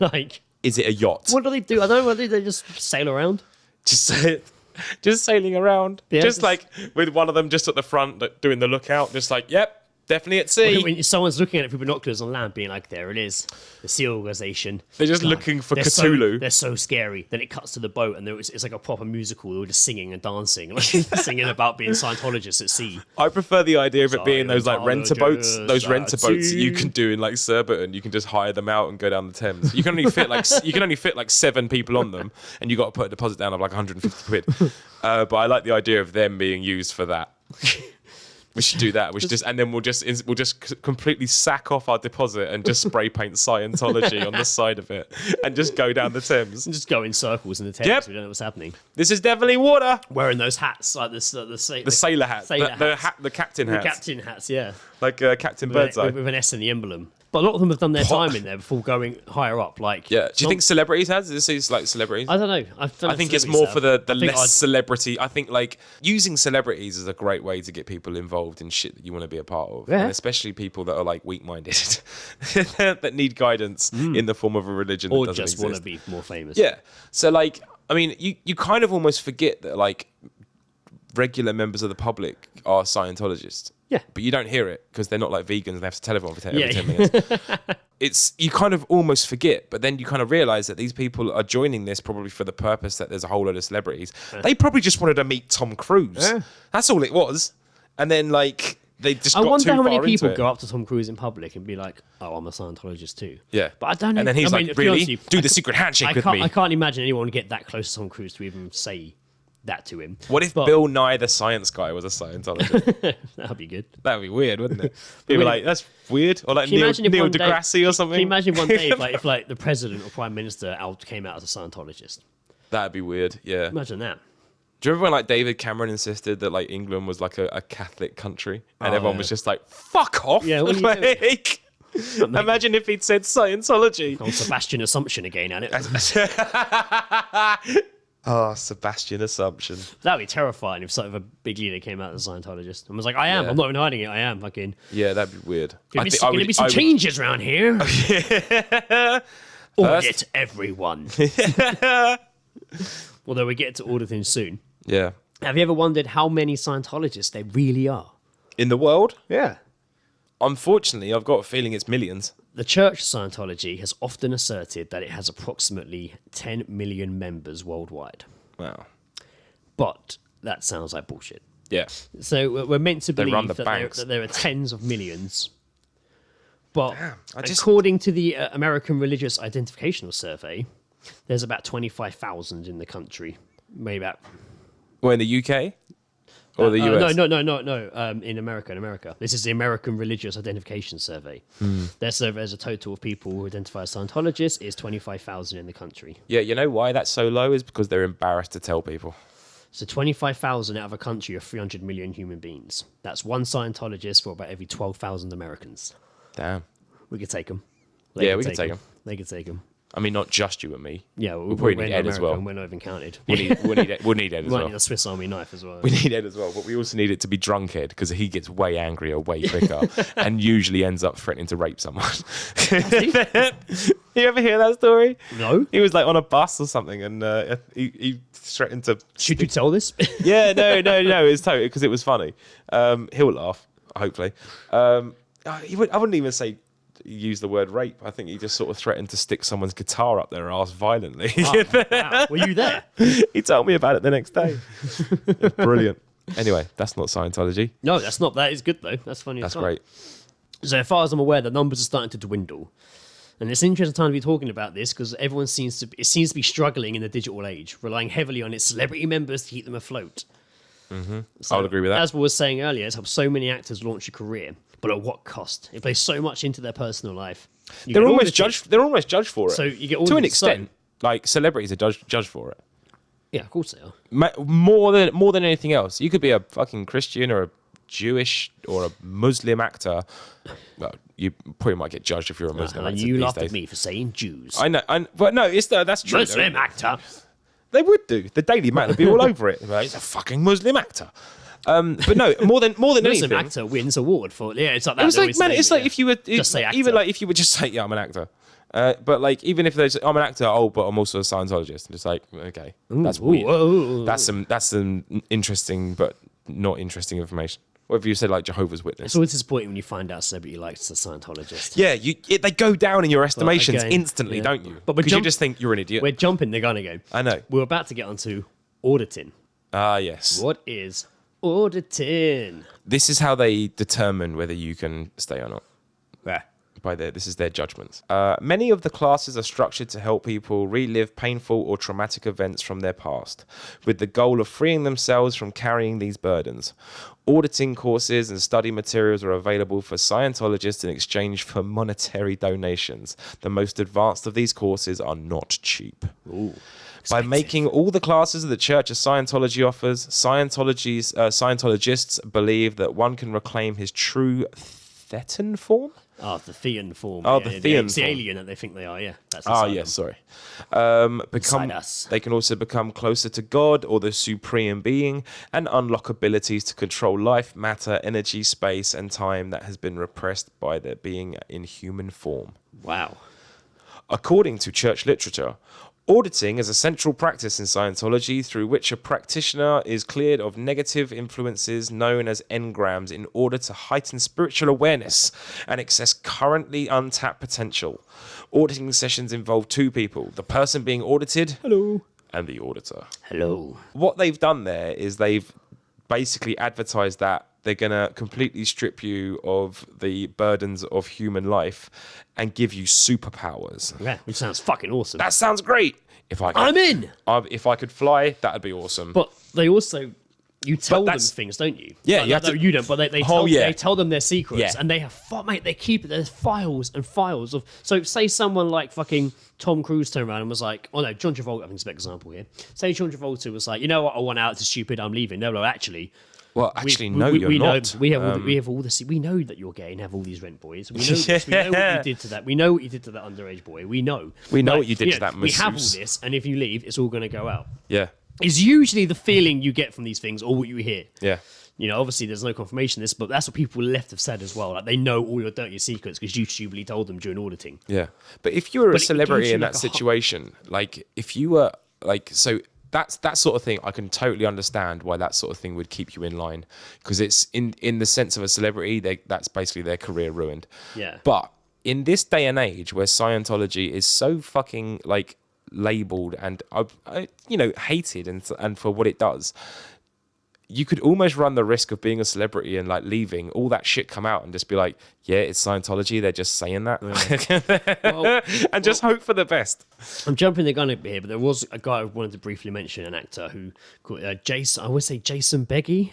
Like, Is it a yacht? what do they do? I don't know. They just sail around. Just sailing around. Yeah, just like with one of them just at the front like, doing the lookout. Just like, yep, definitely at sea. When someone's looking at it through binoculars on land, being like, there it is, the SEAL organization. They're just looking for they're Cthulhu. they're so scary. Then it cuts to the boat, and it's like a proper musical. They were just singing and dancing, like singing about being Scientologists at sea. I prefer the idea of it being those like renter boats, Scientologists that you can do in like Surbiton. You can just hire them out and go down the Thames. You can only fit like 7 people on them, and you got to put a deposit down of like 150 quid. But I like the idea of them being used for that. We should do that. We'll just completely sack off our deposit and just spray paint Scientology on the side of it and just go down the Thames. And just go in circles in the Thames. Yep. We don't know what's happening. This is definitely water. Wearing those hats, like the sailor hat, the captain the hat, captain hats, yeah, like Captain Birdseye with an S in the emblem. But a lot of them have done their time in there before going higher up. Like, yeah. Do you think celebrities has? This is like celebrities. I don't know. I think it's more for the less celebrity. I think like using celebrities is a great way to get people involved in shit that you want to be a part of, Yeah. and especially people that are like weak-minded, that need guidance in the form of a religion, or that doesn't just want to exist. be more famous. Yeah. So like, I mean, you kind of almost forget that like regular members of the public are Scientologists. Yeah. But you don't hear it because they're not like vegans. They have to tell everyone for every 10 minutes. You kind of almost forget, but then you kind of realize that these people are joining this probably for the purpose that there's a whole load of celebrities. They probably just wanted to meet Tom Cruise. Yeah. That's all it was. And then like they just I got wonder too how many far into people it. go up to Tom Cruise in public and be like, "Oh, I'm a Scientologist too." Yeah. But I don't know. And then he's I mean, like, to be honest really? with you, Do the secret handshake with me. I can't imagine anyone would get that close to Tom Cruise to even say that to him. What if Bill Nye the Science Guy was a Scientologist? That'd be good. That'd be weird, wouldn't it? People like, that's weird. Or like Can you imagine if Neil one day- deGrasse or something. Can you imagine one day if like the president or prime minister came out as a Scientologist? That'd be weird, yeah. Imagine that. Do you remember when like David Cameron insisted that like England was like a Catholic country, and everyone was just like, "Fuck off!" Yeah, what are you doing? Like, imagine if he'd said Scientology. Old Sebastian Assumption again at it. Oh, Sebastian Assumption. That'd be terrifying if sort of a big leader came out as a Scientologist and was like, "I am. Yeah. I'm not even hiding it. I am." Fucking. Yeah, that'd be weird. Gonna be some changes around here. Audit everyone. Although we get to audit things soon. Yeah. Have you ever wondered how many Scientologists there really are? In the world? Yeah. Unfortunately, I've got a feeling it's millions. The Church of Scientology has often asserted that it has approximately 10 million members worldwide. Wow. But that sounds like bullshit. Yeah. So we're meant to run believe the that banks. there are tens of millions. But Damn, according to the American Religious Identificational Survey, there's about 25,000 in the country. Maybe about... Well, in the UK? Or the US? No. In America. This is the American Religious Identification Survey. Their survey has a total of people who identify as Scientologists is 25,000 in the country. Yeah, you know why that's so low is because they're embarrassed to tell people. So 25,000 out of a country of 300 million human beings. That's one Scientologist for about every 12,000 Americans. Damn. We could take them. Yeah, we could take 'em. They could take them. I mean, not just you and me. Yeah, We'll probably need Ed as well. We're not even counted. We'll need Ed We as might well. need a Swiss Army knife as well. We need Ed as well, but we also need it to be drunk Ed because he gets way angrier way quicker and usually ends up threatening to rape someone. You ever hear that story? No. He was like on a bus or something and he threatened to... Should you tell this? Yeah, no, it's totally because it was funny. He'll laugh, hopefully. I wouldn't even say use the word rape. I think he just sort of threatened to stick someone's guitar up their ass violently. Wow. Were you there? He told me about it the next day. It's brilliant. Anyway, that's not Scientology. No, that's not. That is good though. That's funny. That's as well. great. So as far as I'm aware, the numbers are starting to dwindle. And it's an interesting time to be talking about this because everyone seems to be struggling in the digital age, relying heavily on its celebrity members to keep them afloat. I would agree with that. As we were saying earlier, it's how so many actors launch a career, but at what cost? It plays so much into their personal life. They're almost judged. They're almost judged for it. So you get to an extent. Like celebrities are judged for it. Yeah, of course they are. More than anything else. You could be a fucking Christian or a Jewish or a Muslim actor. Well, you probably might get judged if you're a Muslim And actor you these laughed days. at me for saying Jews. I know, but no, that's true. Muslim actor. They would do. The Daily Mail would be all over it. Like, he's a fucking Muslim actor. But no, more than Muslim anything, actor wins award for it's like that. it was like, man, it's like if you were Just say actor. even like if you would just say, yeah, I'm an actor. But like even if there's I'm an actor, but I'm also a Scientologist. And it's like, okay, that's weird. That's some interesting but not interesting information. What if you said like Jehovah's Witness? It's always disappointing when you find out a celebrity likes a Scientologist. Yeah, they go down in your estimations again, instantly, yeah. don't you? But we're Because you just think you're an idiot. We're jumping the gun again. I know. We're about to get onto auditing. Ah, yes. What is auditing? This is how they determine whether you can stay or not. Yeah. This is their judgments. Many of the classes are structured to help people relive painful or traumatic events from their past, with the goal of freeing themselves from carrying these burdens. Auditing courses and study materials are available for Scientologists in exchange for monetary donations. The most advanced of these courses are not cheap. Ooh. By making all the classes of the Church of Scientology offers, Scientologists believe that one can reclaim his true Thetan form. Oh, the Thean form. Oh, the Thean It's the form. alien that they think they are, yeah. That's Oh, inside yes, them. sorry. Inside us. They can also become closer to God or the supreme being and unlock abilities to control life, matter, energy, space, and time that has been repressed by their being in human form. Wow. According to church literature, auditing is a central practice in Scientology through which a practitioner is cleared of negative influences known as engrams in order to heighten spiritual awareness and access currently untapped potential. Auditing sessions involve two people, the person being audited Hello. and the auditor. Hello. What they've done there is they've basically advertised that they're going to completely strip you of the burdens of human life and give you superpowers. Yeah, which sounds fucking awesome. That sounds great. If I could, I'm in. If I could fly, that'd be awesome. But they also, you tell them that's- things, don't you? Yeah, Like, you have to- You don't, but they Oh, yeah. they tell them their secrets, Yeah. and they have mate. They keep it. There's files and files of. So say someone like fucking Tom Cruise turned around and was like, oh no, John Travolta. I think it's a better example here. Say John Travolta was like, you know what, I want out. It's stupid. I'm leaving. No, actually. Well, actually, we, no, we, you're we not. Know, we have all the. We know that you're gay and have all these rent boys. We know, this. We know what you did to that. We know what you did to that underage boy. We know. We know Like, what you did to that We have all masseuse. this, and if you leave, it's all going to go out. Yeah, Is usually the feeling you get from these things, or what you hear. yeah. You know, obviously there's no confirmation of this, but that's what people left have said as well. Like they know all your dirty secrets because you stupidly told them during auditing. Yeah, but if you were a But it celebrity gives you in like that a hot- situation, like if you were like, so that's that sort of thing, I can totally understand why that sort of thing would keep you in line because it's in the sense of a celebrity, that's basically their career ruined. Yeah. But in this day and age where Scientology is so fucking like labeled and hated and for what it does. You could almost run the risk of being a celebrity and like leaving all that shit come out and just be like, yeah, it's Scientology. They're just saying that and just hope for the best. I'm jumping the gun a bit here, but there was a guy I wanted to briefly mention, an actor who called Jason. I would say Jason Beheag.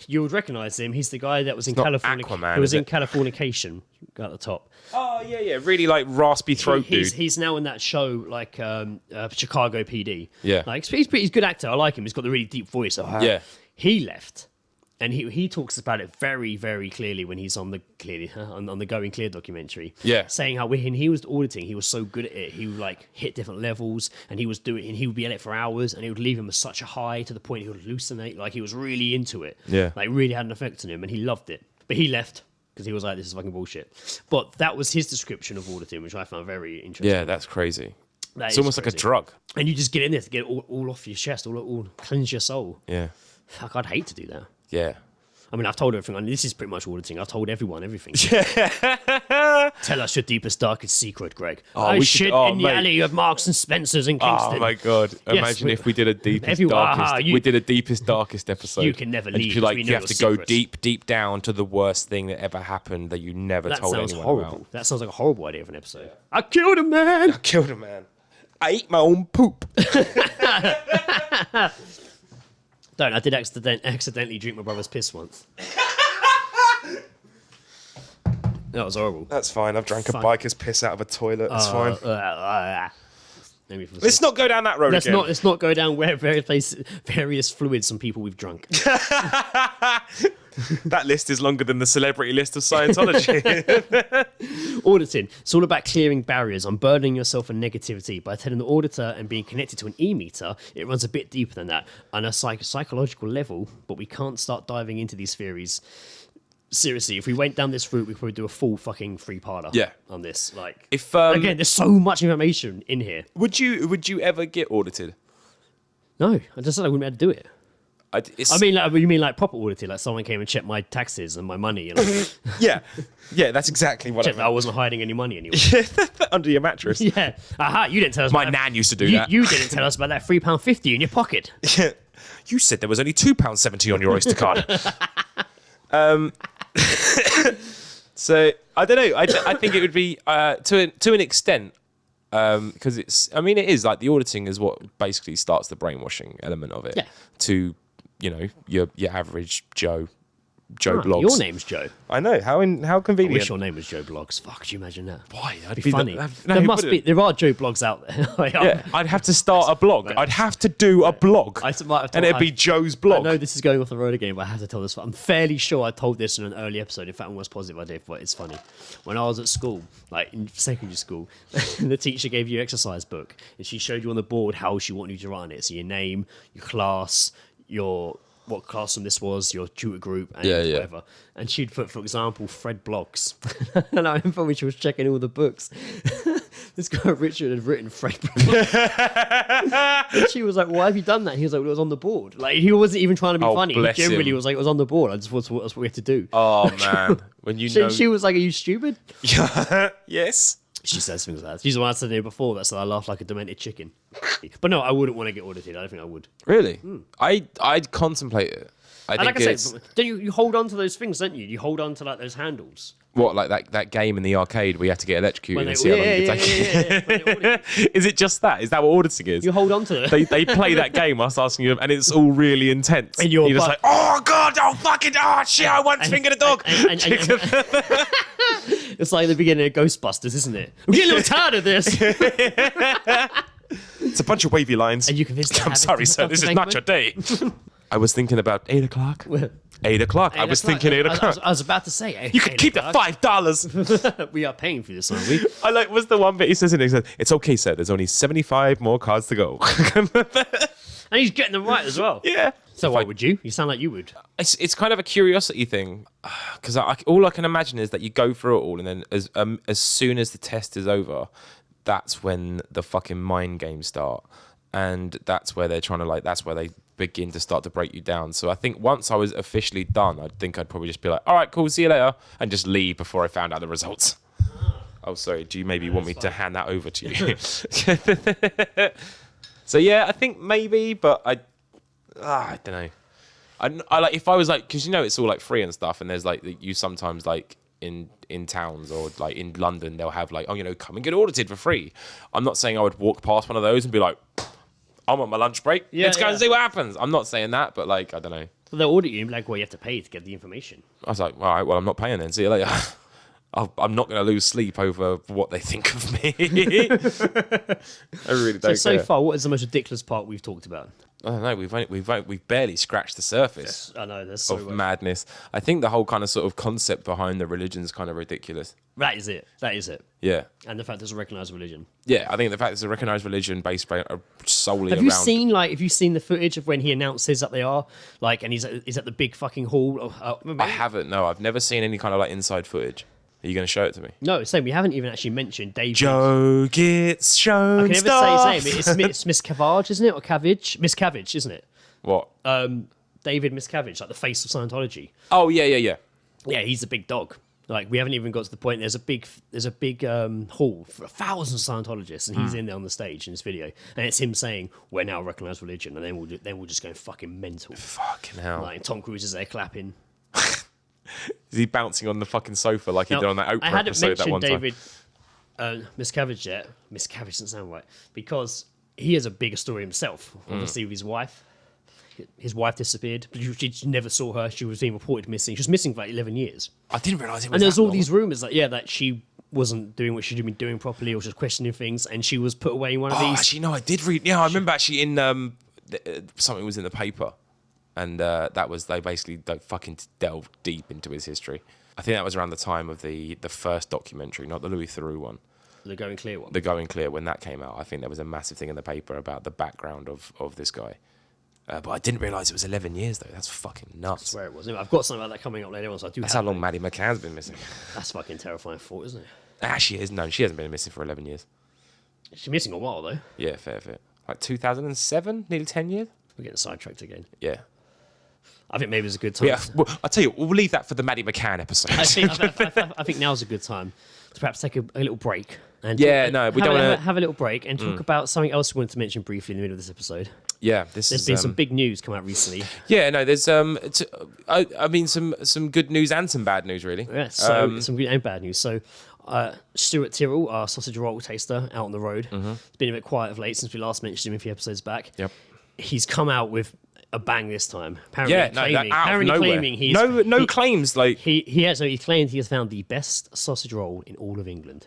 You would recognise him. He's the guy that was in not California. Aquaman, He was is in it? Californication at the top. Oh yeah, really like raspy throat dude. He's now in that show like Chicago PD. Yeah. Like he's a good actor. I like him. He's got the really deep voice. Yeah. He left, and he talks about it very very clearly when he's on the on the Going Clear documentary. Yeah. Saying how when he was auditing, he was so good at it. He would like hit different levels, and he would be at it for hours, and it would leave him with such a high to the point he would hallucinate. Like he was really into it. Yeah. Like really had an effect on him, and he loved it. But he left. Because he was like, this is fucking bullshit. But that was his description of auditing, which I found very interesting. Yeah, that's crazy. That It's is almost like a crazy. drug. And you just get in there to get it all off your chest, all cleanse your soul. Yeah. Fuck, I'd hate to do that. Yeah. I mean, I've told everything. This is pretty much auditing. I've told everyone everything. Tell us your deepest, darkest secret, Greg. I shit in the alley of Marks and Spencer's in Kingston. Oh my god! Imagine if we did a deepest, darkest. We did a deepest, darkest episode. You can never leave. You have to go deep down to the worst thing that ever happened that you never told anyone horrible. about. That sounds like a horrible idea for an episode. I killed a man. I ate my own poop. I did accidentally drink my brother's piss once. That was horrible. That's fine. I've drank a biker's piss out of a toilet. It's fine. Let's not go down that road again. Let's not go down where various fluids from people we've drunk. That list is longer than the celebrity list of Scientology. Auditing. It's all about clearing barriers, unburdening yourself from negativity. By telling the auditor and being connected to an e-meter, it runs a bit deeper than that on a psychological level, but we can't start diving into these theories. Seriously, if we went down this route, we'd probably do a full fucking 3-parter on this. Like, if again, there's so much information in here. Would you ever get audited? No, I just said I wouldn't be able to do it. You mean like proper audited, like someone came and checked my taxes and my money? You know? yeah, that's exactly what checked that I wasn't hiding any money anywhere. Under your mattress. Yeah. Aha, you didn't tell us. My nan used to do that. You didn't tell us about that £3.50 in your pocket. Yeah. You said there was only £2.70 on your Oyster card. So I don't know. I think it would be to an extent because it is like the auditing is what basically starts the brainwashing element of it. Yeah. To your average Joe Blogs. Your name's Joe. I know. How I convenient. wish your name was Joe Blogs. Fuck, could you imagine that? Why? That'd be funny. There are Joe Blogs out there. Yeah, I'd have to start a blog. I'd have to do a blog. And it'd be Joe's blog. I know this is going off the road again, but I have to tell this. I'm fairly sure I told this in an early episode. In fact, I'm almost positive I did, but it's funny. When I was at school, like in secondary school, the teacher gave you an exercise book and she showed you on the board how she wanted you to write on it. So your name, your class, what classroom this was, your tutor group, and whatever. And she'd put, for example, Fred Bloggs. And I remember when she was checking all the books, this guy Richard had written Fred Bloggs. And she was like, "Why have you done that?" He was like, "Well, it was on the board." Like, he wasn't even trying to be funny. He generally was like, "It was on the board. That's what we had to do." Oh man, when she was like, "Are you stupid?" Yes. She says things like that. She's the one I said here before that said I laugh like a demented chicken. But no, I wouldn't want to get audited. I don't think I would. Really? I'd contemplate it. Like I said, don't you hold on to those things, don't you? You hold on to like those handles. What, like that game in the arcade where you have to get electrocuted and see how long you can take? Is it just that? Is that what auditing is? You hold on to it. They play that game whilst asking you, and it's all really intense. And you're just like, oh god, oh shit, I once fingered a dog. It's like the beginning of Ghostbusters, isn't it? I'm getting a little tired of this. It's a bunch of wavy lines. And you can I'm sorry, sir, this is not your day. I was thinking about 8 o'clock. 8 o'clock. I was thinking 8 o'clock. I was about to say. You could keep the $5. We are paying for this, aren't we? What's the one bit he says in it? He says, "It's okay, sir. There's only 75 more cards to go." And he's getting them right as well. Yeah. So why would you? You sound like you would. It's kind of a curiosity thing, because all I can imagine is that you go through it all, and then as soon as the test is over, that's when the fucking mind games start, and that's where they're trying to that's where they begin to start to break you down. So I think once I was officially done, I think I'd probably just be like, "All right, cool, see you later," and just leave before I found out the results. Oh, sorry. Do you maybe want me to hand that over to you? So yeah, I think maybe, but I don't know. I like if I was like, because it's all like free and stuff, and there's like you sometimes like in towns or like in London they'll have like, oh, come and get audited for free. I'm not saying I would walk past one of those and be like, I'm on my lunch break. Let's go and see what happens. I'm not saying that, but like I don't know. So they'll audit you, like, well, you have to pay to get the information. I was like, all right, well, I'm not paying then. See you later. I'm not going to lose sleep over what they think of me. I really don't care. So far, what is the most ridiculous part we've talked about? I don't know. We've barely scratched the surface. I know. There's so of madness. I think the whole kind of sort of concept behind the religion is kind of ridiculous. That is it. Yeah. And the fact there's a recognised religion. Yeah, I think the fact it's a recognised religion based solely Have around. Have you seen the footage of when he announces that they are and he's at the big fucking hall? I haven't. No, I've never seen any kind of like inside footage. Are you going to show it to me? No, same. We haven't even actually mentioned David. Joe gets shown. I can never stuff. say his name. It's Miss Cavage, isn't it? Or Cavage? Miss Cavage, isn't it? What? David Miscavige, like the face of Scientology. Oh yeah. Yeah, he's a big dog. Like, we haven't even got to the point. There's a big hall for 1,000 Scientologists, and he's in there on the stage in this video, and it's him saying, "We're now a recognised religion," and then we'll just go fucking mental. Fucking hell. Like, Tom Cruise is there clapping. Is he bouncing on the fucking sofa like he did on that Oprah I hadn't episode that mentioned one David time? Miscavige yet. Miscavige doesn't sound right, because he has a bigger story himself. Obviously, with his wife. His wife disappeared, but she never saw her. She was being reported missing. She was missing for like 11 years. I didn't realise it was And there's that all long. these rumours that she wasn't doing what she'd been doing properly, or just questioning things, and she was put away in one of these. Actually, no, I did read. Yeah, I remember actually in something was in the paper, and that was they basically fucking delved deep into his history. I think that was around the time of the first documentary, not the Louis Theroux one. The Going Clear one. The Going Clear, when that came out, I think there was a massive thing in the paper about the background of this guy. But I didn't realise it was 11 years, though. That's fucking nuts. I swear it was. I've got something like that coming up later on, so I do. That's how long Maddie McCann's been missing. That's fucking terrifying thought, isn't it? Actually, no, she hasn't been missing for 11 years. She's missing a while, though. Yeah, fair. Like 2007, nearly 10 years? We're getting sidetracked again. Yeah. I think maybe it's a good time. Yeah, well, I'll tell you, we'll leave that for the Maddie McCann episode. I think now's a good time to perhaps take a little break. And We don't want to have a little break and talk about something else we wanted to mention briefly in the middle of this episode. Yeah, There's been some big news come out recently. Yeah, no, there's I mean some good news and some bad news, really. Yeah, so some good and bad news. So Stuart Tyrrell, our sausage roll taster, out on the road. It's been a bit quiet of late since we last mentioned him a few episodes back. Yep. He's come out with a bang this time. Apparently Yeah, no, claiming, out of apparently nowhere. claiming he's No claims like he claimed he has found the best sausage roll in all of England.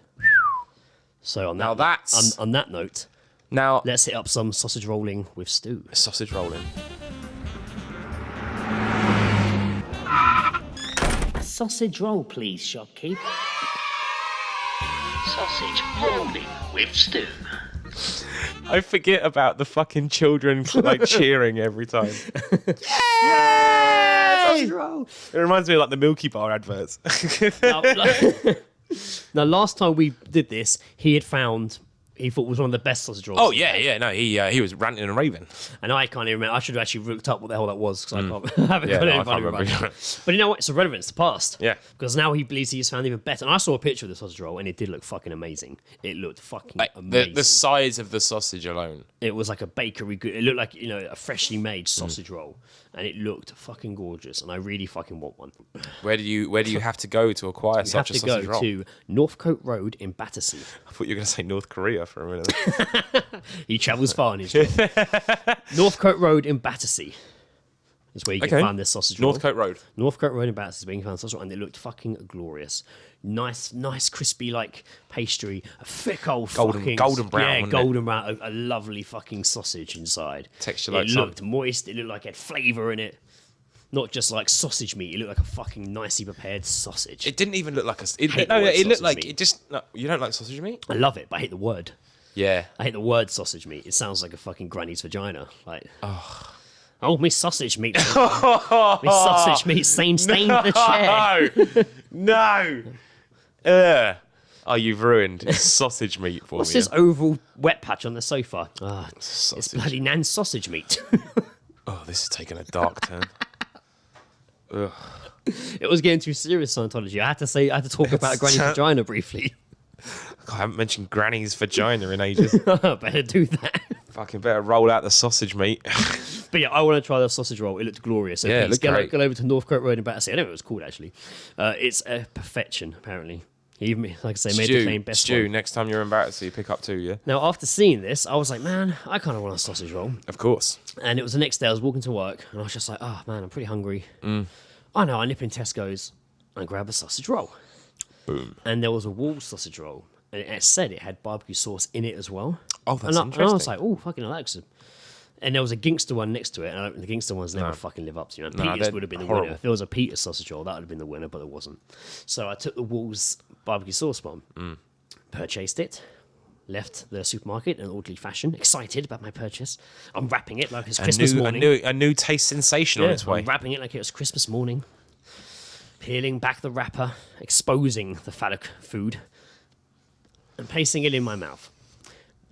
So on that Now that's- on that note, now let's hit up some sausage rolling with Stu. sausage rolling. Sausage roll, please, shopkeep. Sausage rolling with Stu. I forget about the fucking children like cheering every time. Sausage roll. It reminds me of like the Milky Bar adverts. Now, last time we did this, he thought was one of the best sausage rolls. Oh yeah, no, he was ranting and raving. And I can't even remember. I should have actually looked up what the hell that was, because I haven't Yeah, got no, it I in front can't of me remember. right now. But you know what? It's a relevance to past. Yeah. Because now he believes he's found even better. And I saw a picture of the sausage roll, and it did look fucking amazing. It looked fucking Like amazing. the size of the sausage alone. It was like a bakery good. It looked like, a freshly made sausage roll, and it looked fucking gorgeous. And I really fucking want one. Where do you have to go to acquire You such have a to go sausage roll? to Northcote Road in Battersea. I thought you were going to say North Korea for a minute. He travels far in his job. Northcote Road in Battersea is where you can find this sausage roll. Northcote Road. Northcote Road in Battersea is where you can find sausage roll, and it looked fucking glorious. Nice, crispy like pastry, a thick old fucking golden brown, yeah, wasn't it? golden brown, a lovely fucking sausage inside. Texture it like looked some- moist. It looked like it had flavour in it. Not just like sausage meat. It looked like a fucking nicely prepared sausage. It didn't even look like a. hate the No, word it looked sausage like meat. it just. No, you don't like sausage meat? I love it, but I hate the word. Yeah. I hate the word sausage meat. It sounds like a fucking granny's vagina. Like, oh, me sausage meat. Me sausage meat stained the chair. No. Ugh. Oh, you've ruined sausage meat for What's me. this oval wet patch on the sofa? Ah, it's Sausage. bloody Nan's sausage meat. Oh, this is taking a dark turn. Ugh. It was getting too serious, Scientology. I had to talk about granny's vagina briefly. God, I haven't mentioned Granny's vagina in ages. Better do that. Fucking better roll out the sausage meat. But yeah, I want to try the sausage roll. It looked glorious. So Yeah, it please looked great. go over to Northcote Road in Battersea. I don't know what it was called, actually. It's a perfection, apparently. He even, like I say, made the claim best Stu, one. next time you're in Battersea, pick up 2, yeah? Now, after seeing this, I was like, man, I kind of want a sausage roll. Of course. And it was the next day, I was walking to work, and I was just like, oh, man, I'm pretty hungry. I know, I nip in Tesco's and grab a sausage roll. Boom. And there was a wall sausage roll. And it said it had barbecue sauce in it as well. Oh, that's and I was interesting. like, oh, fucking Alexa. And there was a gangster one next to it, and the gangster ones never fucking live up to, No, Peter's they're would have been the horrible. winner. If there was a Peter's sausage roll, that would have been the winner, but it wasn't. So I took the Wolves barbecue sauce bomb, purchased it, left the supermarket in an orderly fashion, excited about my purchase. I'm wrapping it like it's Christmas morning. A new taste sensation on its way. I'm wrapping it like it was Christmas morning, peeling back the wrapper, exposing the phallic food, and placing it in my mouth.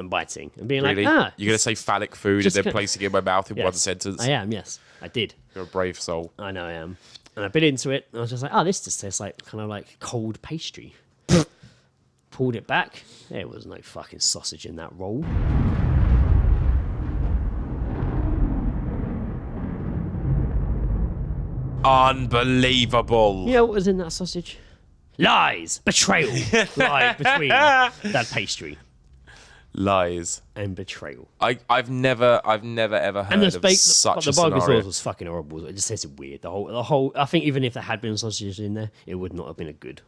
and biting and being Really? like, You're going to say phallic food and then placing it in my mouth in yes, one sentence? I am, yes. I did. You're a brave soul. I know I am. And I bit into it, and I was just like, this just tastes like kind of like cold pastry. Pulled it back. There was no fucking sausage in that roll. Unbelievable. You know what was in that sausage? Lies, betrayal, lie between that pastry Lies. and betrayal. I've never ever heard And of such the a barbecue scenario. sauce was fucking horrible. It just tasted weird. The whole. I think even if there had been sausages in there, it would not have been a good.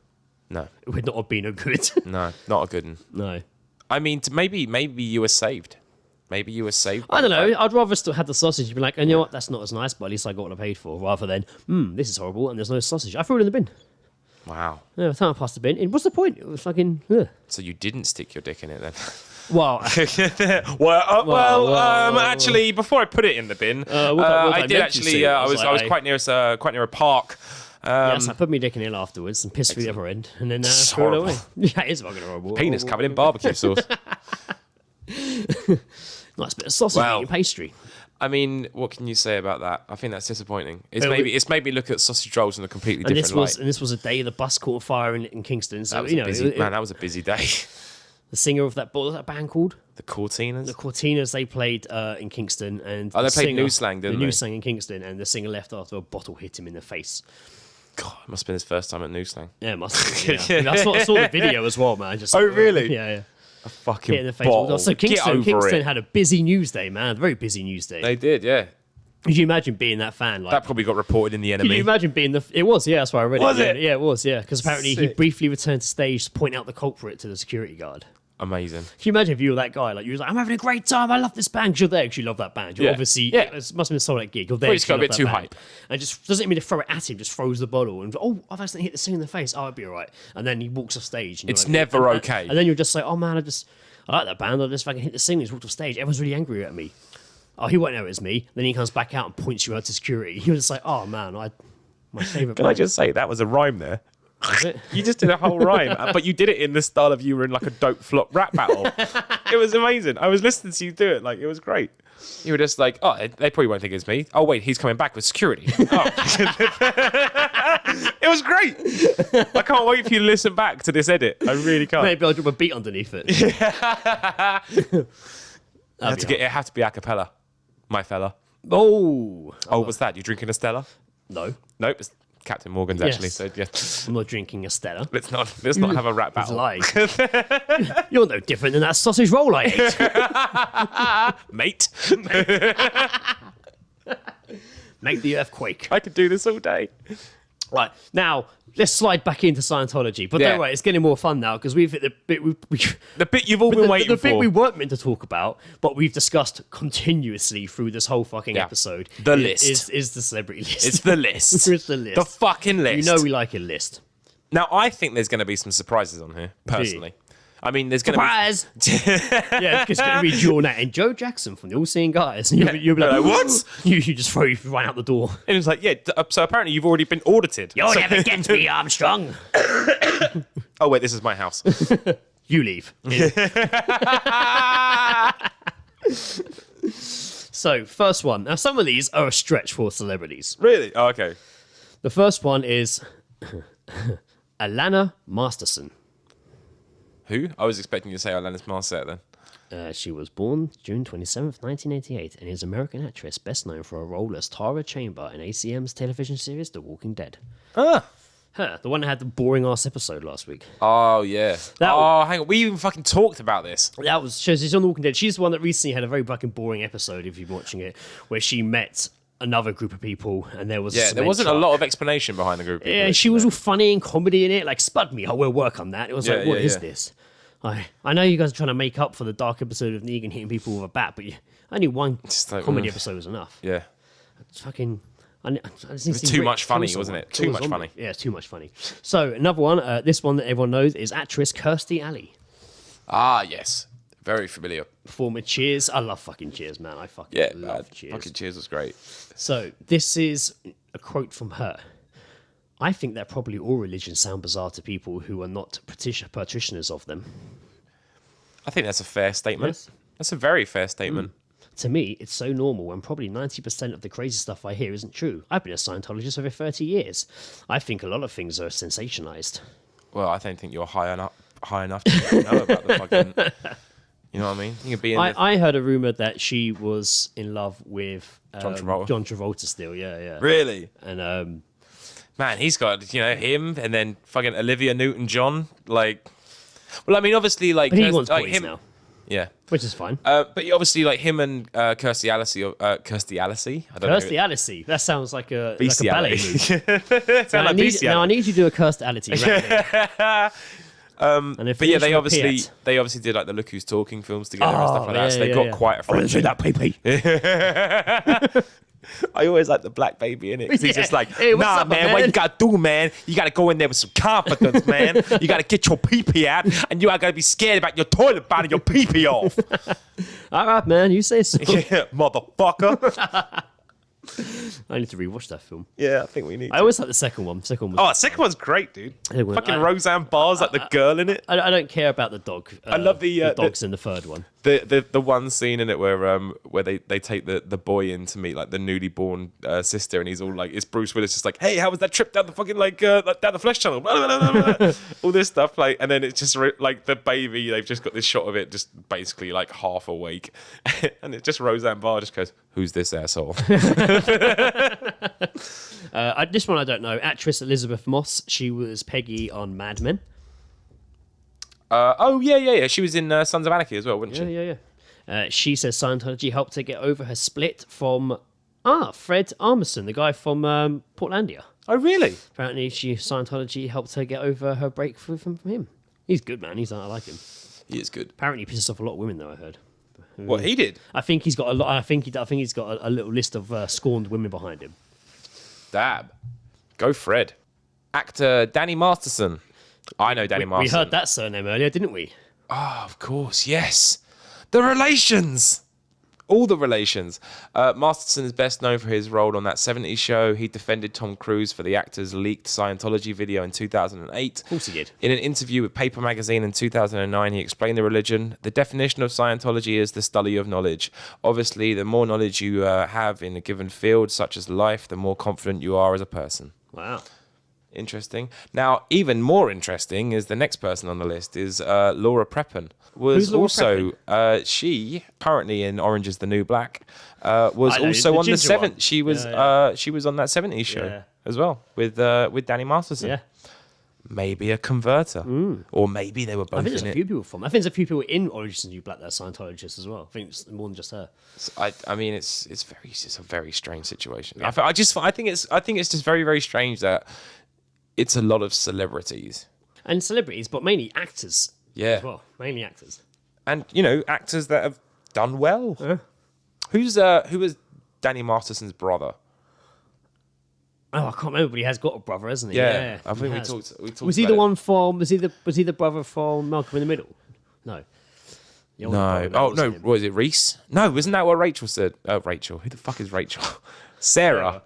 No, It would not have been a good. no, not a good one. No. I mean, maybe you were saved. Maybe you were saved. I don't know. I'd rather still have the sausage and be like, you know what, that's not as nice, but at least I got what I paid for, rather than, this is horrible and there's no sausage. I threw it in the bin. Wow. Yeah, by the time I passed the bin, what's the point? It was fucking. Ugh. So you didn't stick your dick in it then? Well, actually, before I put it in the bin, I did actually. I was quite near a park. yes, I put my dick in it afterwards and pissed through the other end, and then threw it away. Yeah, it's fucking horrible. Penis covered in barbecue sauce. Nice bit of sausage in your pastry. I mean, what can you say about that? I think that's disappointing. It's made me look at sausage rolls in a completely different light. And this was a day the bus caught fire in Kingston. So That was that was a busy day. The singer of what was that band called? The Cortinas. The Cortinas, they played in Kingston, and they played New Slang, didn't they? New Slang in Kingston, and the singer left after a bottle hit him in the face. God, it must have been his first time at New Slang. Yeah, it must have been. Yeah. I saw the video as well, man. Just, really? Yeah. A fucking Hit in the face. bottle. So Get over Kingston it. had a busy news day, man. A very busy news day. They did, yeah. Could you imagine being that fan? Like, That probably got reported in the could enemy. you imagine being it was, yeah, that's why I read Was it. it? Yeah, it was, yeah. Because apparently he Sick. briefly returned to stage to point out the culprit to the security guard. Amazing. Can you imagine if you were that guy? Like, you was like, I'm having a great time. I love this band. Because you're there because you love that band. You're Yeah. obviously, Yeah. it must have been a solid gig. You're there. Well, you just 'cause got a you bit love too that band. hype. And just doesn't mean to throw it at him. Just throws the bottle and I've accidentally hit the singer in the face. Oh, it'd be all right. And then he walks off stage. And you're It's like, never and- okay. And then you're just like, oh man, I like that band. I just fucking hit the singer. He's walked off stage. Everyone's really angry at me. Oh, he won't know it's me. Then he comes back out and points you out to security. You're just like, oh man, my favorite. Can I just say that was a rhyme there? Was it? You just did a whole rhyme, but you did it in the style of you were in like a dope flop rap battle. It was amazing. I was listening to you do it. Like, it was great. You were just like, oh, they probably won't think it's me. Oh, wait, he's coming back with security. Oh. It was great. I can't wait for you to listen back to this edit. I really can't. Maybe I'll drop a beat underneath it. It had to be a cappella, my fella. Oh, Oh, what's that? You drinking a Stella? no. Nope, it's Captain Morgan's Yes. actually. So yeah, I'm not drinking a Stella. let's not have a rap It's battle. lying. You're no different than that sausage roll I ate. Mate. Make the earth quake. I could do this all day. Right, now, let's slide back into Scientology. But Yeah. don't worry, it's getting more fun now because we've hit the bit The bit you've all been waiting the for. bit we weren't meant to talk about, but we've discussed continuously through this whole fucking Yeah. episode. The list. Is the celebrity list. It's the list. It's the list. The fucking list. You know we like a list. Now, I think there's going to be some surprises on here, personally. I mean, there's going to Surprise! Yeah, it's going to be Jornette and Joe Jackson from the All Seeing Guys. And you'll be like, Like, what? You just throw you right out the door. And it's like, yeah, so apparently you've already been audited. You'll So- never get me, Armstrong. Oh, wait, this is my house. You leave. So, first one. Now, some of these are a stretch for celebrities. Really? Oh, okay. The first one is Alana Masterson. Who? I was expecting you to say Alanis Morissette then. She was born June 27th, 1988, and is an American actress best known for her role as Tara Chamber in ACM's television series The Walking Dead. Ah. Her, the one that had the boring-ass episode last week. Oh, yeah. That- hang on. We even fucking talked about this. That was she's on The Walking Dead. She's the one that recently had a very fucking boring episode, if you've been watching it, where she met another group of people, and there was Yeah, there wasn't a lot of explanation behind the group. Yeah, she was all funny and comedy in it, like Spud Me. I will work on that. It was Yeah, like, what yeah, is yeah. this? I know you guys are trying to make up for the dark episode of Negan hitting people with a bat, but only one Just like, comedy episode was enough. Yeah. It's fucking. I just was too much funny, wasn't it? Too much funny. Yeah, it's too much funny. So another one, this one that everyone knows is actress Kirstie Alley. Ah, yes. Very familiar. Performer Cheers. I love fucking Cheers, man. I fucking Yeah, love Cheers. Fucking Cheers was great. So this is a quote from her. I think that probably all religions sound bizarre to people who are not practitioners of them. I think that's a fair statement. Yes. That's a very fair statement. To me, it's so normal, and probably 90% of the crazy stuff I hear isn't true. I've been a Scientologist over 30 years. I think a lot of things are sensationalized. Well, I don't think you're high enough to know about the fucking. You know what I mean? You can be in. I heard a rumor that she was in love with John Travolta. John Travolta still, yeah. Really? And Man, he's got him, and then fucking Olivia Newton-John. Like, well, I mean, obviously, like, but he wants like boys now, yeah, which is fine. but obviously, like him and Kirstie Alley, I don't know. Kirstie Alley. That sounds like a ballet move. Sound like bestiality. Now I need you to do a Kirstie Alley. But yeah, they obviously did like the Look Who's Talking films together and stuff like that. So they've got quite a friendship. that pee. I always like the black baby in it. He's just like, Hey, what's nah, up, man, man? what you gotta do, man? You gotta go in there with some confidence, man. You gotta get your pee out, and you gotta be scared about your toilet biting your pee off. All right, man, you say so. Yeah, motherfucker. I need to rewatch that film. Yeah, I think we need. I always like the second one. Second one. Oh, the second one's great, dude. Second one. Fucking Roseanne Barr's like the girl in it. I don't care about the dog. I love the dogs in the third one. The one scene in it where they take the boy in to meet like the newly born sister, and he's all like, it's Bruce Willis just like, hey, how was that trip down the fucking down the Flesh Channel? All this stuff, like, and then it's just like the baby. They've just got this shot of it, just basically like half awake, and it's just Roseanne Barr just goes, "Who's this asshole?" This one I don't know. Actress Elizabeth Moss. She was Peggy on Mad Men. Oh yeah. She was in Sons of Anarchy as well, wasn't she? Yeah. She says Scientology helped her get over her split from Fred Armisen, the guy from Portlandia. Oh really? Apparently, Scientology helped her get over her break from him. He's good, man. I like him. He is good. Apparently, he pisses off a lot of women, though. I heard. What he did? I think he's got a lot. I think he's got a little list of scorned women behind him. Dab. Go Fred. Actor Danny Masterson. I know Danny Masterson. We heard that surname earlier, didn't we? Oh, of course, yes. The relations. All the relations. Masterson is best known for his role on that 70s show. He defended Tom Cruise for the actor's leaked Scientology video in 2008. Of course he did. In an interview with Paper Magazine in 2009, he explained the religion. The definition of Scientology is the study of knowledge. Obviously, the more knowledge you have in a given field, such as life, the more confident you are as a person. Wow. Interesting. Now, even more interesting is the next person on the list is Laura Prepon. Who's Laura Also, she currently in Orange Is the New Black was also the on the ginger one. seventh. She was she was on that 70s show Yeah. as well with Danny Masterson. Yeah. Maybe a converter, or maybe they were both I think there's in a it. few people from. I think there's a few people in Orange Is the New Black that are Scientologists as well. I think it's more than just her. I mean, it's a very strange situation. Yeah. I think it's just very, very strange that it's a lot of celebrities And celebrities, but mainly actors. Yeah. As well. Mainly actors. and actors that have done well. Who was Danny Masterson's brother? Oh, I can't remember, but he has got a brother, hasn't he? Yeah, I think he we has. talked. Was he about the it. one from? Was he the brother from Malcolm in the Middle? No. The older brother, No. that Oh wasn't no. him. Was it Reese? No. Wasn't that what Rachel said? Rachel. Who the fuck is Rachel? Sarah.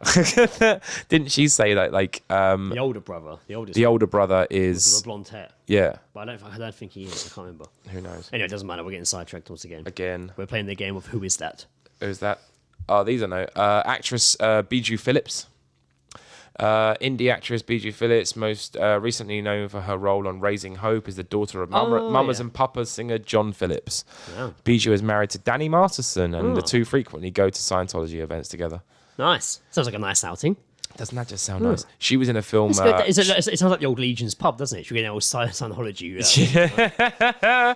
Didn't she say that The older brother. The oldest. the older brother With is the blonde hair. yeah. But I don't think he is. I can't remember. Who knows? Anyway, it doesn't matter. We're getting sidetracked once again. Again. We're playing the game of who is that? Who's that? Oh, these I know. Actress Bijou Phillips. Indie actress Bijou Phillips, most recently known for her role on Raising Hope, is the daughter of Mamas yeah. and Papas singer John Phillips. Wow. Bijou is married to Danny Masterson, and the two frequently go to Scientology events together. Nice. Sounds like a nice outing. Doesn't that just sound nice? She was in a film. It's good. It sounds like the old Legion's pub, doesn't it? Should we get an old Scientology?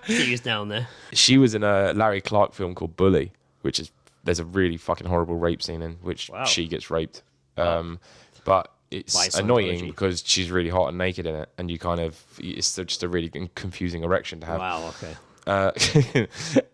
Get down there. She was in a Larry Clark film called Bully, which is there's a really fucking horrible rape scene in which she gets raped. But it's By annoying Scientology. because she's really hot and naked in it, and it's just a really confusing erection to have. Wow. Okay.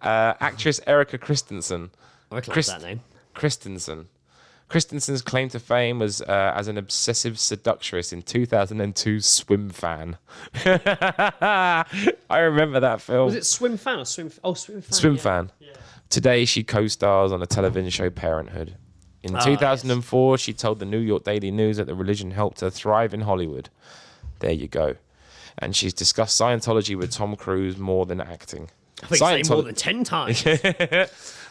Actress Erica Christensen. I recognise that name. Christensen's claim to fame was as an obsessive seductress in 2002 Swim Fan. I remember that film. Was it Swim Fan or Swim? Oh, Swim Fan. Swim yeah. Fan. Yeah. Today she co-stars on the television show Parenthood. In 2004, she told the New York Daily News that the religion helped her thrive in Hollywood. There you go. And she's discussed Scientology with Tom Cruise more than acting. I think say more than 10 times.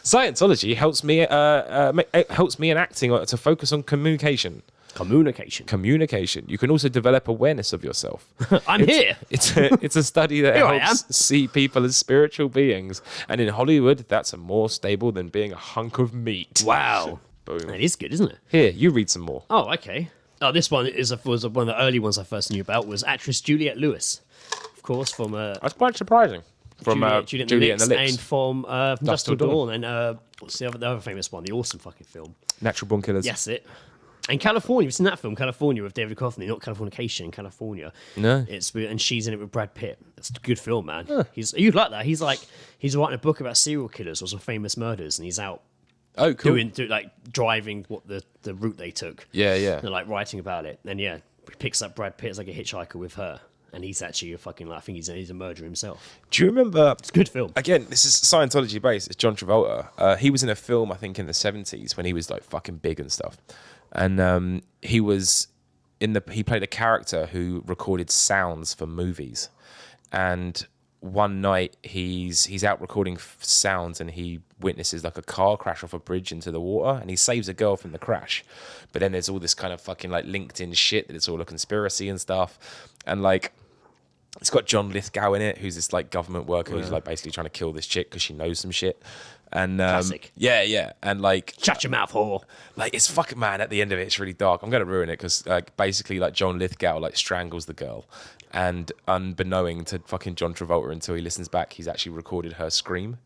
Scientology helps me in acting to focus on communication. Communication. You can also develop awareness of yourself. Here. It's a study that Here I helps see people as spiritual beings. And in Hollywood, that's more stable than being a hunk of meat. Wow. Boom. That is good, isn't it? Here, you read some more. Oh, okay. Oh, this one was one of the early ones I first knew about, was actress Juliette Lewis. Of course, from... That's quite surprising. From Juliet and the Lips. And from Dusk Till Dawn. And what's the other famous one? The awesome fucking film. Natural Born Killers. Yes, it. And California, you've seen that film, California, with David Duchovny, not Californication, California. No. And she's in it with Brad Pitt. It's a good film, man. Huh. You'd like that. He's writing a book about serial killers or some famous murders, and he's out. Oh, cool. Driving what the route they took. Yeah. And writing about it. And he picks up Brad Pitt as like a hitchhiker with her. And he's actually a fucking, I think he's a murderer himself. Do you remember? It's a good film. Again, this is Scientology based. It's John Travolta. He was in a film, I think, in the 70s when he was like fucking big and stuff. And he played a character who recorded sounds for movies. And one night he's out recording sounds and he witnesses like a car crash off a bridge into the water, and he saves a girl from the crash. But then there's all this kind of fucking like LinkedIn shit that it's all a conspiracy and stuff. And like, it's got John Lithgow in it, who's this like government worker who's like basically trying to kill this chick because she knows some shit. And classic. Yeah. And like, shut your mouth, whore. Like, it's fucking, man, at the end of it, it's really dark. I'm gonna ruin it because like basically like John Lithgow like strangles the girl, and unbeknown to fucking John Travolta until he listens back, he's actually recorded her scream.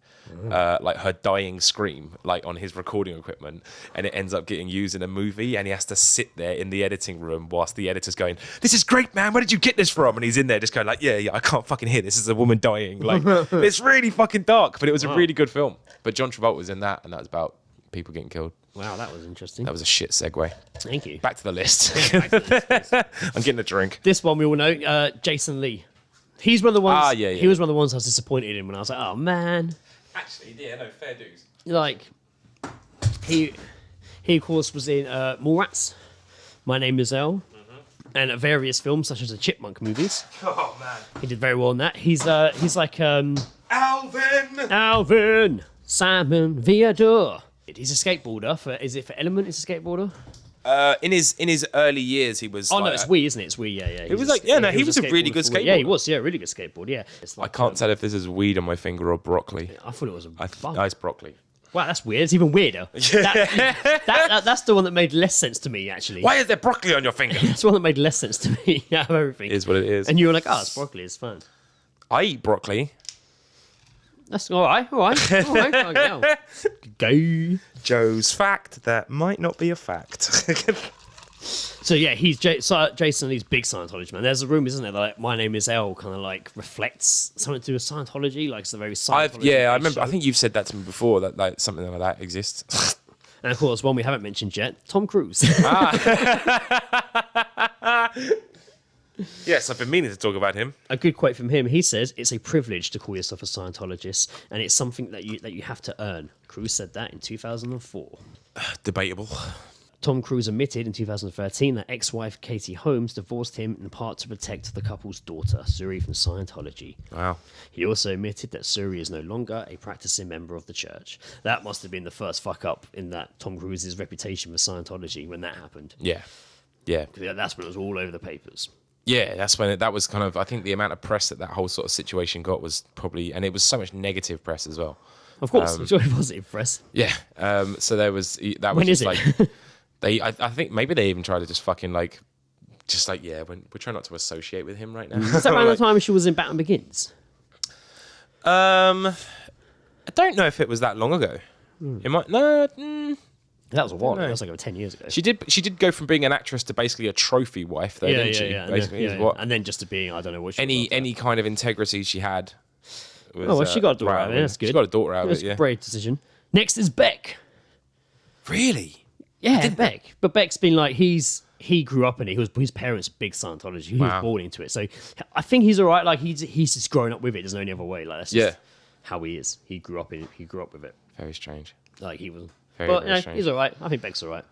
Like her dying scream, like on his recording equipment, and it ends up getting used in a movie, and he has to sit there in the editing room whilst the editor's going, "This is great, man, where did you get this from?" And he's in there just going like, yeah, I can't fucking hear this is a woman dying. Like, it's really fucking dark, but it was a really good film. But John Travolta was in that, and that was about people getting killed. Wow, that was interesting. That was a shit segue. Thank you. Back to the list. I'm getting a drink. This one we all know, Jason Lee. He's one of the ones. Yeah. He was one of the ones I was disappointed in when I was like, oh man. Actually, yeah, no, fair dues. Like, he of course was in Mallrats, My Name Is Earl, and at various films such as the Chipmunk movies. Oh man, he did very well in that. He's like Alvin Simon Viator. He's a skateboarder. Is it for Element? Is a skateboarder? In his early years, he was. Oh no, it's Wii, isn't it? It's Wii. Yeah. It was like, he was a really good skateboarder. Yeah, he was. Yeah, really good skateboard. Yeah. It's like, I can't tell if this is weed on my finger or broccoli. I thought it was a bug. It's broccoli. Wow, that's weird. It's even weirder. That's the one that made less sense to me, actually. Why is there broccoli on your finger? That's the one that made less sense to me out of everything. It is what it is. And you were like, oh, it's broccoli. It's fine. I eat broccoli. That's all right. Go. Joe's fact that might not be a fact. So yeah, he's Jason Lee's big Scientology man. There's a room, isn't there? That, like, My Name Is Earl kind of like reflects something to do with Scientology. Like, it's a very Scientology. I remember. Show. I think you've said that to me before. That like something like that exists. And of course, one we haven't mentioned yet, Tom Cruise. Yes, I've been meaning to talk about him. A good quote from him. He says, "It's a privilege to call yourself a Scientologist, and it's something that you have to earn." Cruise said that in 2004. Debatable. Tom Cruise admitted in 2013 that ex-wife Katie Holmes divorced him in part to protect the couple's daughter, Suri, from Scientology. Wow. He also admitted that Suri is no longer a practicing member of the church. That must have been the first fuck up in that Tom Cruise's reputation for Scientology when that happened. Yeah. That's when it was all over the papers. Yeah, that's when that was kind of, I think the amount of press that whole sort of situation got was probably, and it was so much negative press as well. Of course, it's always positive press. Yeah. So there was, that was when just is like, it? I think maybe they even tried to just fucking like, we're trying not to associate with him right now. Was that around the time she was in Batman Begins? I don't know if it was that long ago. It might, no. That was a while ago. That was like over 10 years ago. She did go from being an actress to basically a trophy wife, though, didn't she? Yeah. Basically, And then just to being, I don't know what she was. Any kind of integrity she had. Was, she got a daughter out of it. That's good. She got a daughter out of it. Yeah, a brave decision. Next is Beck. Really? Yeah, Beck. But Beck's been like, he grew up in it. His parents are big Scientology. He was born into it. So I think he's all right. Like, he's just grown up with it. There's no any other way. Like, that's just how he is. He grew up in it. He grew up with it. Very strange. Like, he was. Very strange. He's all right. I think Beck's all right.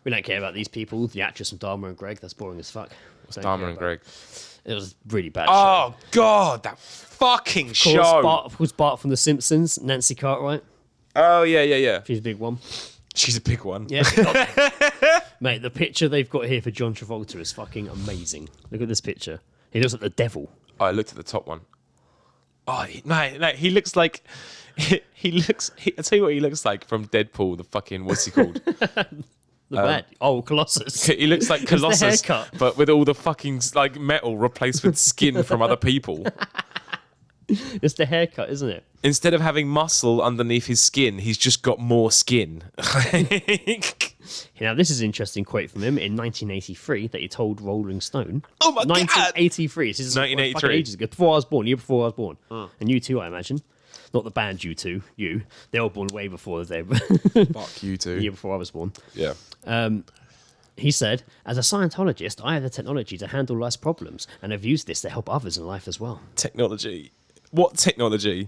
We don't care about these people. The actress from Dharma and Greg. That's boring as fuck. What's Dharma and Greg? It was a really bad show. Oh God, that fucking Of course, show. Bart was Bart from The Simpsons, Nancy Cartwright. Oh yeah. She's a big one. She's a big one. Yeah. Mate, the picture they've got here for John Travolta is fucking amazing. Look at this picture. He looks like the devil. Oh, I looked at the top one. Oh, no, he looks like he looks. I tell you what, he looks like from Deadpool. The fucking what's he called? The bad. Oh, Colossus. He looks like It's the Colossus, haircut. but with all the fucking like metal replaced with skin from other people. It's the haircut, isn't it? Instead of having muscle underneath his skin, he's just got more skin. Now, this is an interesting quote from him in 1983 that he told Rolling Stone. Oh my God! 1983. This is 1983. fucking ages ago. Before I was born. Year before I was born. And you too, I imagine. Not the band you two. You. They were born way before they were. Fuck you too. Year before I was born. Yeah. He said, as a Scientologist, I have the technology to handle life's problems and have used this to help others in life as well. Technology. What technology?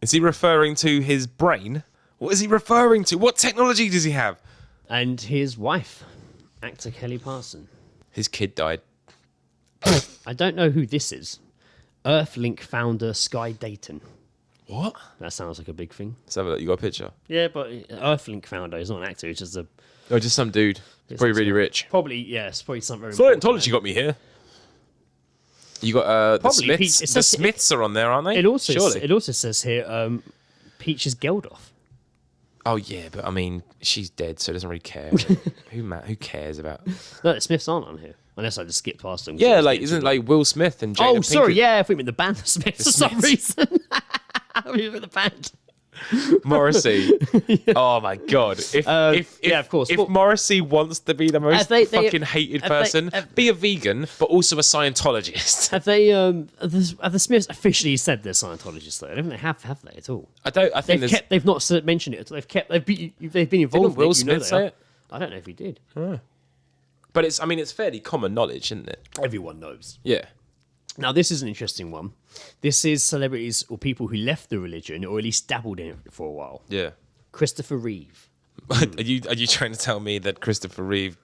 Is he referring to his brain? What is he referring to? What technology does he have? And his wife, actor Kelly Parson. His kid died. I don't know who this is. Earthlink founder Sky Dayton. What? That sounds like a big thing. Let's have a look. You got a picture? Yeah, but Earthlink founder is not an actor. He's just a Oh, just some dude. Probably really rich. probably it's probably something very Scientology important. got me here. You got the Probably Smiths. Pete- it The says- Smiths are on there, aren't they? It also surely. it also says here Peaches Geldof. Oh yeah, but I mean, she's dead, so it doesn't really care. Who cares about? No, the Smiths aren't on here. Unless I just skip past them. Yeah, like isn't it like Will Smith and Jada Oh, Pinkett? sorry, yeah, I think meant the band The Smiths for some Smiths. reason. I mean, the band. Morrissey. Oh my god! If yeah, of course. If Well, Morrissey wants to be the most they- fucking hated have they- person, have- be a vegan, but also a Scientologist. Have they have the Smiths officially said they're Scientologists though? I don't think they have they at all? I don't. I think They've there's. they've not mentioned it. They've been involved. Didn't Will in it, you know Smith they say are. it? I don't know if he did. But it's. I mean, it's fairly common knowledge, isn't it? Everyone knows. Yeah. Now, this is an interesting one. This is celebrities or people who left the religion or at least dabbled in it for a while. Yeah. Christopher Reeve. Are you trying to tell me that Christopher Reeve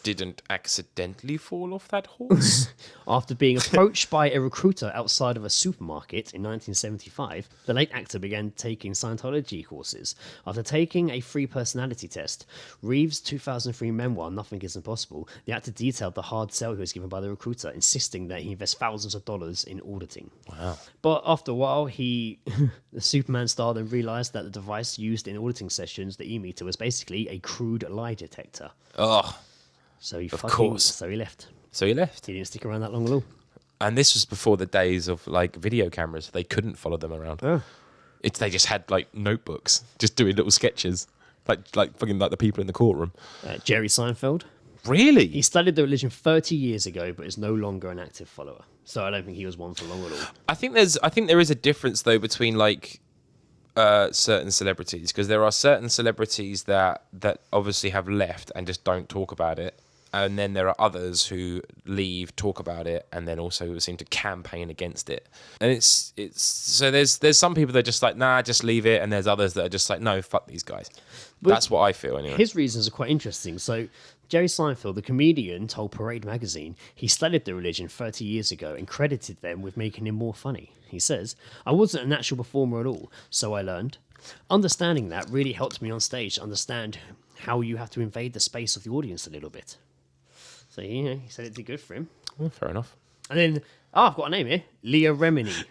didn't accidentally fall off that horse? After being approached by a recruiter outside of a supermarket in 1975, the late actor began taking Scientology courses. After taking a free personality test, Reeves' 2003 memoir, Nothing Is Impossible, the actor detailed the hard sell he was given by the recruiter, insisting that he invest thousands of dollars in auditing. Wow. But after a while, the Superman star then realized that the device used in auditing sessions, the e-meter, was basically a crude lie detector. Oh, So he course. So he left. so he left. He didn't stick around that long at all. And this was before the days of like video cameras. They couldn't follow them around. Oh. They just had like notebooks, just doing little sketches, like fucking like the people in the courtroom. Jerry Seinfeld. Really? He studied the religion 30 years ago, but is no longer an active follower. So I don't think he was one for long at all. I think there is a difference though between like certain celebrities, because there are certain celebrities that obviously have left and just don't talk about it, and then there are others who leave, talk about it, and then also seem to campaign against it. And it's so there's some people that are just like, nah, just leave it, and there's others that are just like, no, fuck these guys. That's what I feel anyway. His reasons are quite interesting. So Jerry Seinfeld, the comedian, told Parade magazine he studied the religion 30 years ago and credited them with making him more funny. He says, I wasn't a natural performer at all, so I learned. Understanding that really helped me on stage to understand how you have to invade the space of the audience a little bit. So, he said it did good for him. Well, fair enough. And then, I've got a name here. Leah Remini.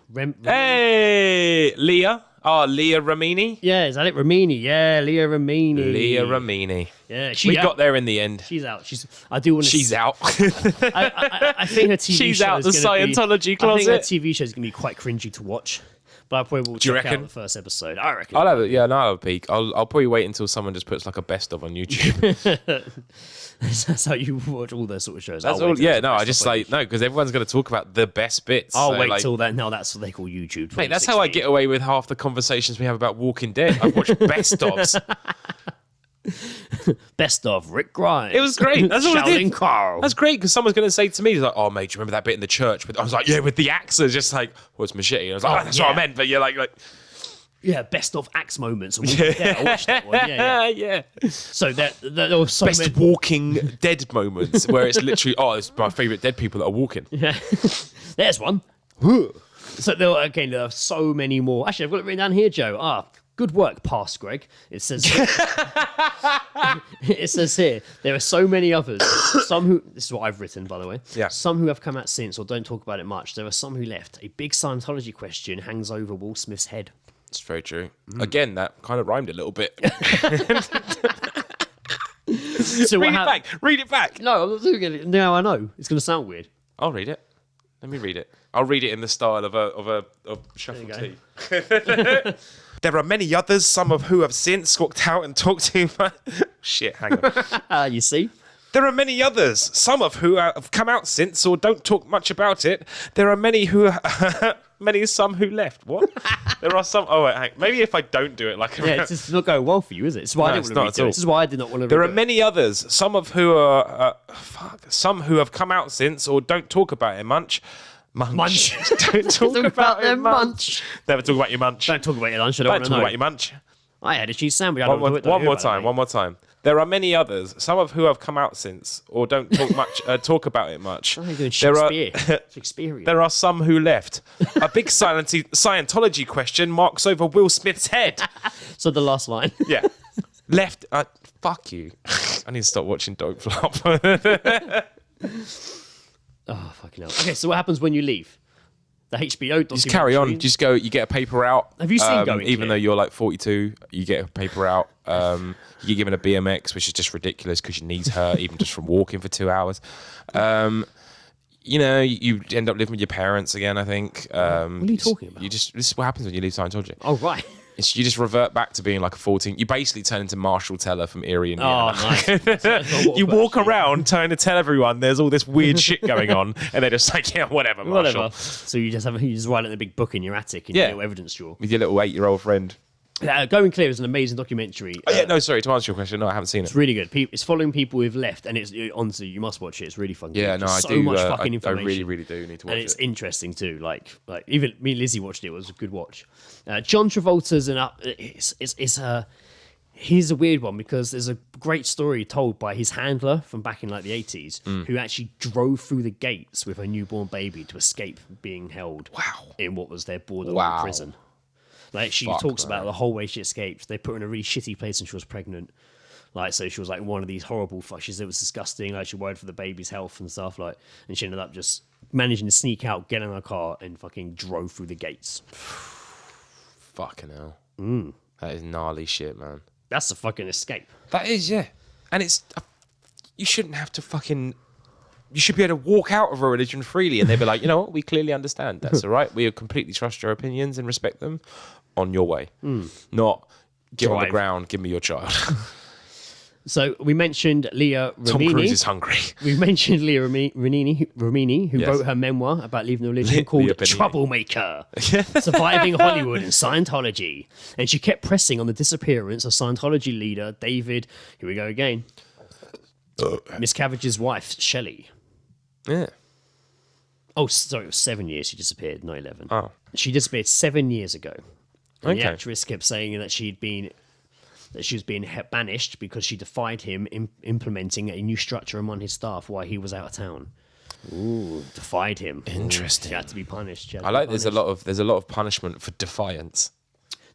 Hey, Leah. Oh, Leah Remini. Yeah, is that it? Remini. Yeah, Leah Remini. Leah Remini. Yeah, We got there in the end. She's out. I do want to. She's out. I think her TV She's show out is the gonna Scientology I think her closet. TV show is going to be quite cringy to watch, but I probably will Do you check out reckon? the first episode. I reckon. I'll have it. Yeah, no, I'll have a peek. I'll probably wait until someone just puts like a best of on YouTube. That's how you watch all those sort of shows. That's I'll all. wait till Yeah, there's no, I best just of on like YouTube. no, because everyone's going to talk about the best bits. I'll so, wait like, till that. No, that's what they call YouTube. Mate, that's how I get away with half the conversations we have about Walking Dead. I've watched best ofs. Best of Rick Grimes. It was great. That's all I Shouting did. Carl. That's great because someone's going to say to me, like, "Oh, mate, do you remember that bit in the church?" I was like, "Yeah, with the axe." It's just like, "Well, it's machete." And I was like, "Oh, that's what I yeah. meant." But you're like, best of Axe moments. And I watched that one. yeah. So there was so Best many. Walking Dead moments where it's literally, it's my favourite dead people that are walking. Yeah. There's one. So there are so many more. Actually, I've got it written down here, Joe. Good work, past Greg. It says it says here there are so many others. Some who this is what I've written, by the way. Yeah. Some who have come out since or don't talk about it much. There are some who left. A big Scientology question hangs over Will Smith's head. It's very true. Again, that kind of rhymed a little bit. So Read it back. No, I'm not doing it. Now I know it's going to sound weird. I'll read it. Let me read it. I'll read it in the style of a shuffle tea. There are many others, some of who have since walked out and talked to my... Shit, hang on. You see? There are many others, some of who have come out since or don't talk much about it. There are many some who left. What? There are some... Oh, wait, hang. Maybe if I don't do it like... Yeah, it's just not going well for you, is it? It's why I didn't want to read it. This is why I did not want to There read are many others, some of who are... some who have come out since or don't talk about it much. Munch. Don't talk about your munch. Never talk about your munch. Don't talk about your lunch. I Don't talk about your munch. I had a cheese sandwich. One more time. There are many others, some of who have come out since or don't talk about it much. I'm doing Shakespeare. There are some who left. A big Scientology question marks over Will Smith's head. So the last line. Yeah. Left. Fuck you. I need to stop watching Dog Flop. Oh, fucking hell. Okay, so what happens when you leave? The HBO documentary. Just carry on. Just go. You get a paper out. Have you seen Going Even Clear? though you're like 42, you get a paper out. You get given a BMX, which is just ridiculous because your knees hurt even just from walking for 2 hours. You end up living with your parents again, I think. What are you talking about? This is what happens when you leave Scientology. Oh, right. You just revert back to being like a 14. You basically turn into Marshall Teller from Erie, Indiana. Oh, nice. You walk around trying to tell everyone there's all this weird shit going on, and they're just like, yeah, whatever, Marshall. Whatever. So you just write it in a big book in your attic in your little evidence drawer. With your little 8-year-old friend. Going Clear is an amazing documentary. Sorry, to answer your question, no, I haven't seen it. It's really good. It's following people who've left, and it's honestly, you must watch it. It's really fun. Yeah, no, I so do. Much fucking information. I really, really do need to watch it. And it's interesting too. Like even me and Lizzie watched it. It was a good watch. John Travolta's he's a weird one because there's a great story told by his handler from back in like the 80s who actually drove through the gates with a newborn baby to escape being held in what was their borderline prison. Like she talks about the whole way she escaped. They put her in a really shitty place and she was pregnant. Like, so she was like one of these horrible flushes. It was disgusting. Like she worried for the baby's health and stuff. Like, and she ended up just managing to sneak out, get in her car, and fucking drove through the gates. Fucking hell. That is gnarly shit, man. That's a fucking escape. That is, yeah. And it's... you shouldn't have to fucking... You should be able to walk out of a religion freely and they'd be like, you know what, we clearly understand. That's all right. We completely trust your opinions and respect them. On your way. Not get on the ground, give me your child. So we mentioned Leah Remini. Tom Cruise is hungry. We mentioned Leah Remini, who wrote her memoir about leaving the religion called Troublemaker, Surviving Hollywood and Scientology. And she kept pressing on the disappearance of Scientology leader David, here we go again, Miscavige's wife, Shelley. Yeah. Oh, sorry, it was 7 years she disappeared, not 11. Oh. She disappeared 7 years ago. And the Okay. actress kept saying that she was being banished because she defied him implementing a new structure among his staff while he was out of town. Ooh, defied him. Interesting. She had to be punished. I like there's a lot of punishment for defiance.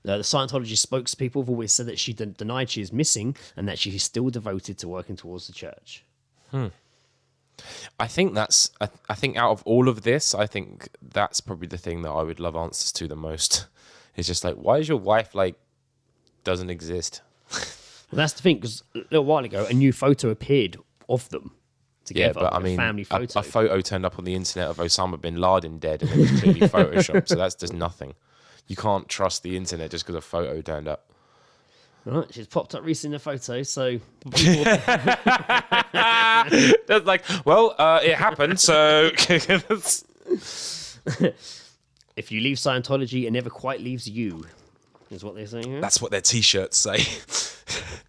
The Scientology spokespeople have always said that she denied she is missing and that she is still devoted to working towards the church. I think that's. I think out of all of this, I think that's probably the thing that I would love answers to the most. It's just like, why is your wife like doesn't exist? Well, that's the thing, because a little while ago, a new photo appeared of them together. Yeah, but I a mean, family photo. a photo turned up on the internet of Osama bin Laden dead, and it was clearly photoshopped. So that's just nothing. You can't trust the internet just because a photo turned up. Right, she's popped up recently in a photo, so That's like, well, it happened, so if you leave Scientology, it never quite leaves you, is what they're saying here. that's what their t-shirts say.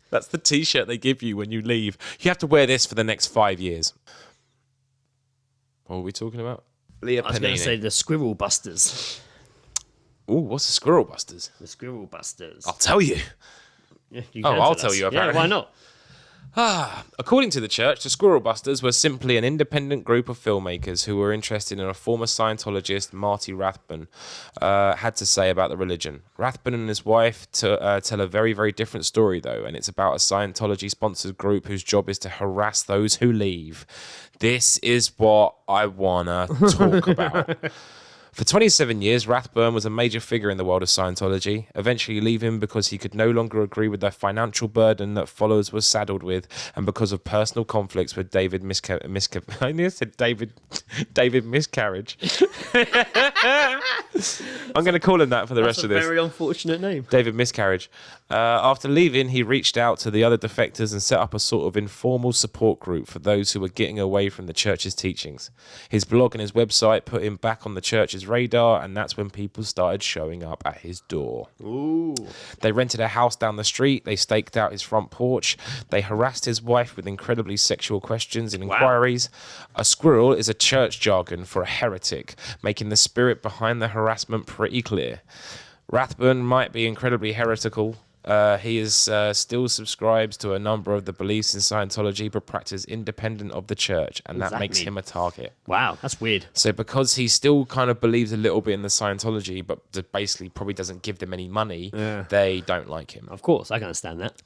That's the t-shirt they give you when you leave. You have to wear this for the next 5 years. What were we talking about? Leah I was going Panini. to say the Squirrel Busters. Ooh, what's the Squirrel Busters? The Squirrel Busters. I'll tell you. Yeah, you Oh, can I'll tell tell us. you, apparently. Yeah, why not? According to the church, the Squirrel Busters were simply an independent group of filmmakers who were interested in a former Scientologist, Marty Rathbun, had to say about the religion. Rathbun and his wife tell a very, very different story, though, and it's about a Scientology-sponsored group whose job is to harass those who leave. This is what I want to talk about. For 27 years, Rathbun was a major figure in the world of Scientology, eventually leaving because he could no longer agree with the financial burden that followers were saddled with, and because of personal conflicts with David I nearly said David Miscarriage. I'm going to call him that for the rest of this. Very unfortunate name. David Miscarriage. After leaving, he reached out to the other defectors and set up a sort of informal support group for those who were getting away from the church's teachings. His blog and his website put him back on the church's radar, and that's when people started showing up at his door. Ooh. They rented a house down the street. They staked out his front porch. They harassed his wife with incredibly sexual questions and inquiries. A squirrel is a church jargon for a heretic, making the spirit behind the harassment pretty clear. Rathbun might be incredibly heretical. He still subscribes to a number of the beliefs in Scientology, but practices independent of the church, and that makes him a target. Wow, that's weird. So because he still kind of believes a little bit in the Scientology, but basically probably doesn't give them any money, they don't like him. Of course, I can understand that.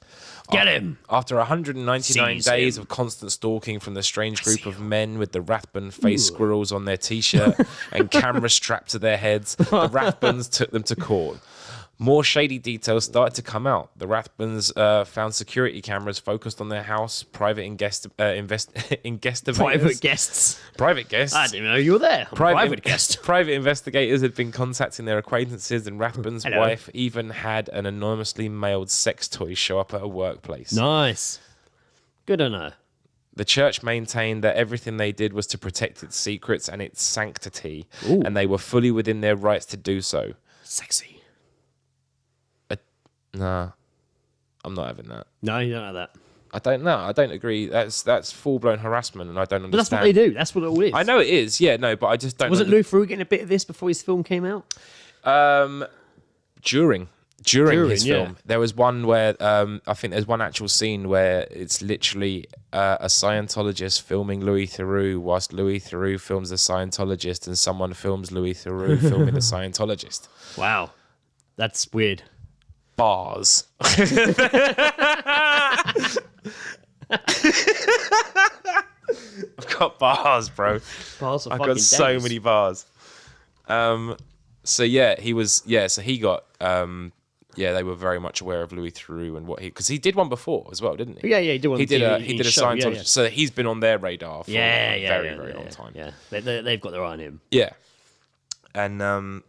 Get him! After 199 Seize days him. of constant stalking from the strange group of men with the Rathbun face squirrels on their t-shirt and cameras strapped to their heads, the Rathbuns took them to court. More shady details started to come out. The Rathbuns found security cameras focused on their house, private guests. Private guests. Private guests. I didn't know you were there. Private guest. Private investigators had been contacting their acquaintances, and Rathbun's Hello. wife even had an anonymously mailed sex toy show up at her workplace. Nice. Good on her. The church maintained that everything they did was to protect its secrets and its sanctity, Ooh. and they were fully within their rights to do so. Sexy. Nah, I'm not having that. No, you don't have that. I don't know. I don't agree. That's full-blown harassment, and I don't understand. But that's what they do. That's what it all is. I know it is. Yeah, no, but I just don't. Wasn't Lou Ferrigno getting a bit of this before his film came out? During his yeah. film, there was one where I think there's one actual scene where it's literally a Scientologist filming Louis Theroux whilst Louis Theroux films a Scientologist, and someone films Louis Theroux filming the Scientologist. Wow. That's weird. Bars. I've got bars, bro. Bars for I've fucking got so days. many bars. So yeah, he was. Yeah, so he got. Yeah, they were very much aware of Louis Theroux and what he, because he did one before as well, didn't he? Yeah, he did one. He did a show, Scientology, yeah. so he's been on their radar for a very long time. Yeah, they've got their eye on him. Yeah, and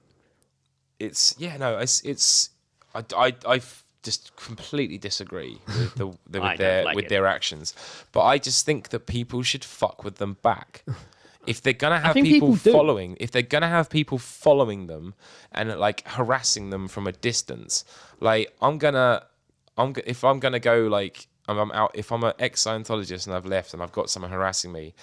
it's it's I just completely disagree with their actions, but I just think that people should fuck with them back. If they're gonna have people following, if they're gonna have people following them and like harassing them from a distance, like if I'm gonna go like I'm out, if I'm an ex-Scientologist and I've left and I've got someone harassing me,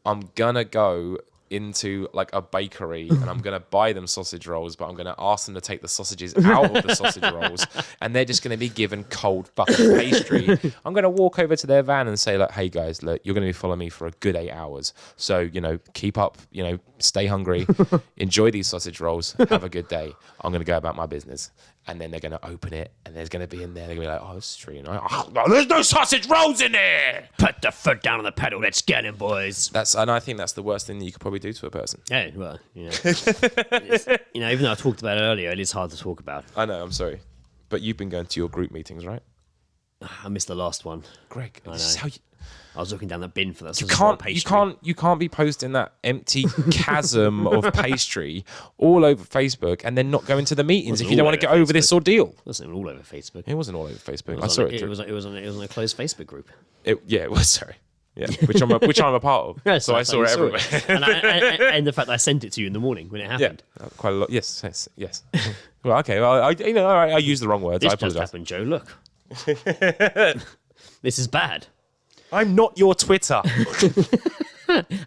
I'm gonna go into like a bakery and I'm gonna buy them sausage rolls, but I'm gonna ask them to take the sausages out of the sausage rolls, and they're just gonna be given cold fucking pastry. I'm gonna walk over to their van and say, like, hey guys, look, you're gonna be following me for a good 8 hours, so keep up, stay hungry, enjoy these sausage rolls, have a good day. I'm gonna go about my business. And then they're going to open it, and there's going to be in there, they're going to be like, oh, this is really nice. Oh, there's no sausage rolls in there! Put the foot down on the pedal, let's get him, boys. And I think that's the worst thing that you could probably do to a person. Yeah, well, even though I talked about it earlier, it is hard to talk about. I know, I'm sorry. But you've been going to your group meetings, right? I missed the last one. Greg, I this is know. how you... I was looking down the bin for that. You can't be posting that empty chasm of pastry all over Facebook and then not going to the meetings if you don't want to get over this ordeal. It wasn't even all over Facebook. It wasn't all over Facebook. I saw it. It was on a closed Facebook group. It was. Sorry. Yeah, which I'm a part of. Yeah, so I saw it everywhere. and the fact that I sent it to you in the morning when it happened. Yeah, quite a lot. Yes. Well, okay. Well, I used the wrong words. This I just apologize. happened, Joe. Look, this is bad. I'm not your Twitter.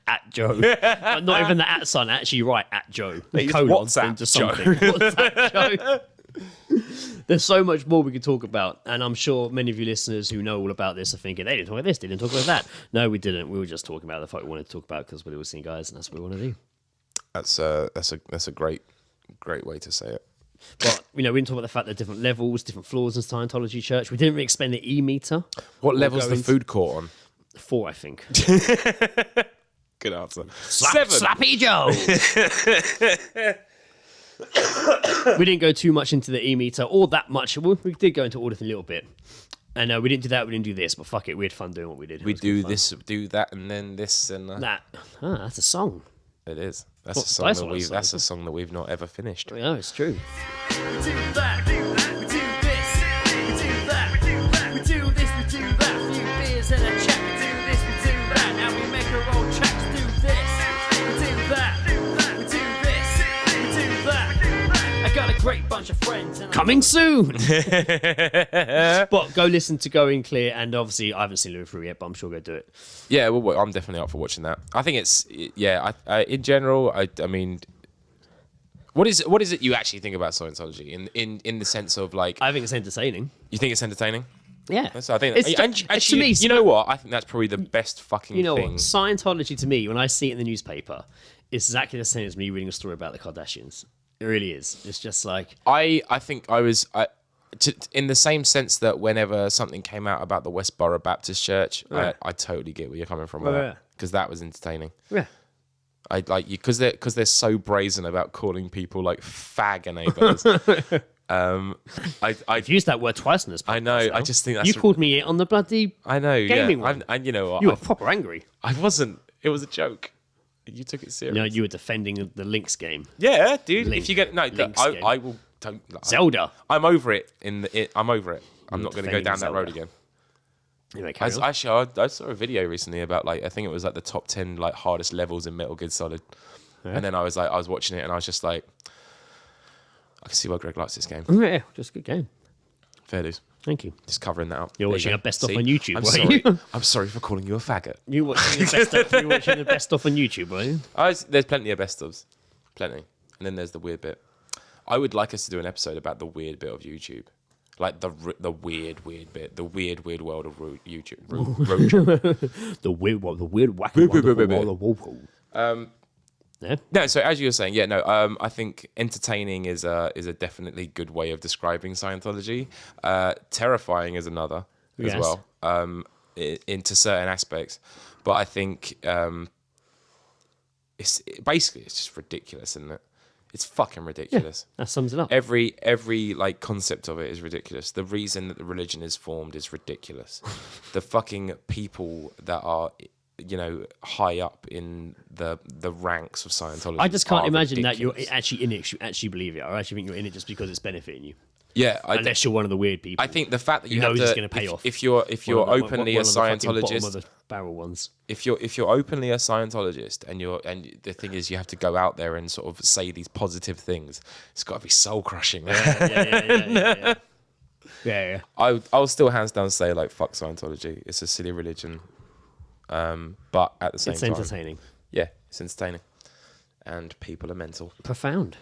At Joe. But not even the at sign. Actually, right, at Joe. He's Colon, WhatsApp then just Joe. something. WhatsApp Joe. There's so much more we could talk about, and I'm sure many of you listeners who know all about this are thinking they didn't talk about this, they didn't talk about that. No, we didn't. We were just talking about the fuck we wanted to talk about because we're all seeing guys, and that's what we want to do. That's a great way to say it. But we didn't talk about the fact there are different levels, different floors in Scientology church. We didn't really explain the E-meter. What level's the food court on? 4, I think. Good answer. 7. Slappy Joe. We didn't go too much into the E-meter or that much. Well, we did go into all of it a little bit. And we didn't do that, we didn't do this, but fuck it, we had fun doing what we did. We do this, do that, and then this, and that's a song. It is. That's What, a song that's that what we. it's That's like. a song that we've not ever finished. Yeah, it's true. We do that, we do this, we do that, we do this, we do that. A few beers and a chat, we do this, we do that. Now we make our own tracks, do this, we do that, we do this, we do that. I got a great bunch of friends. And Coming soon! But go listen to Going Clear, and obviously I haven't seen Louis through yet, but I'm sure go do it. Yeah, well, I'm definitely up for watching that. I think it's in general. I mean, what is it you actually think about Scientology in the sense of like? I think it's entertaining. You think it's entertaining? Yeah. So I think It's actually, to me, you know what? I think that's probably the best fucking you know thing. what? Scientology to me, when I see it in the newspaper, it's exactly the same as me reading a story about the Kardashians. It really is. It's just like I think I was in the same sense that whenever something came out about the Westboro Baptist Church, Right. I totally get where you're coming from with Right, that yeah. because that was entertaining. yeah. I like you because they're so brazen about calling people like fag enablers. I've used that word twice in this podcast. I know. now. I just think that's you called me on the bloody. I know. gaming Yeah. one. And you know what? You were proper angry. I wasn't. It was a joke. You took it serious. No, you were defending the Lynx game. Yeah, dude. Link. If you get Link's game. I will. Don't. Zelda. I'm over it. I'm over it. I'm not going to go defending down that road Zelda. again. Anyway, I carry on. saw a video recently about like I think it was like the top 10 like hardest levels in Metal Gear Solid, and then I was watching it and I was just like, I can see why Greg likes this game. Yeah, just a good game. Fair dues. Thank you. Just covering that up. You're There watching you our go. best stuff See? on YouTube, I'm were sorry. you? I'm sorry for calling you a faggot. You watching the best stuff? You watching the best stuff on YouTube, were you? There's plenty of best ofs, plenty, and then there's the weird bit. I would like us to do an episode about the weird bit of YouTube, like the weird bit, the weird world of YouTube. The weird wacky one. Yeah. No, so as you were saying, yeah, no, I think entertaining is a definitely good way of describing Scientology. Terrifying is another as Yes. well, into certain aspects. But I think it's just ridiculous, isn't it? It's fucking ridiculous. That sums it up. Every like concept of it is ridiculous. The reason that the religion is formed is ridiculous. The fucking people that are, you know, high up in the ranks of Scientology. I just can't are imagine that you're ridiculous. actually in it. You actually believe it. I actually think you're in it just because it's benefiting you. Yeah, Unless you're one of the weird people. I think the fact that You you know have it's to, gonna pay off. if you're One of openly a the fucking bottom of Scientologist, the barrel ones. if you're openly a Scientologist, and the thing is you have to go out there and sort of say these positive things, it's got to be soul crushing. Yeah. I'll still hands down say like fuck Scientology. It's a silly religion, but at the same It's time, entertaining. yeah, it's entertaining, and people are mental. Profound.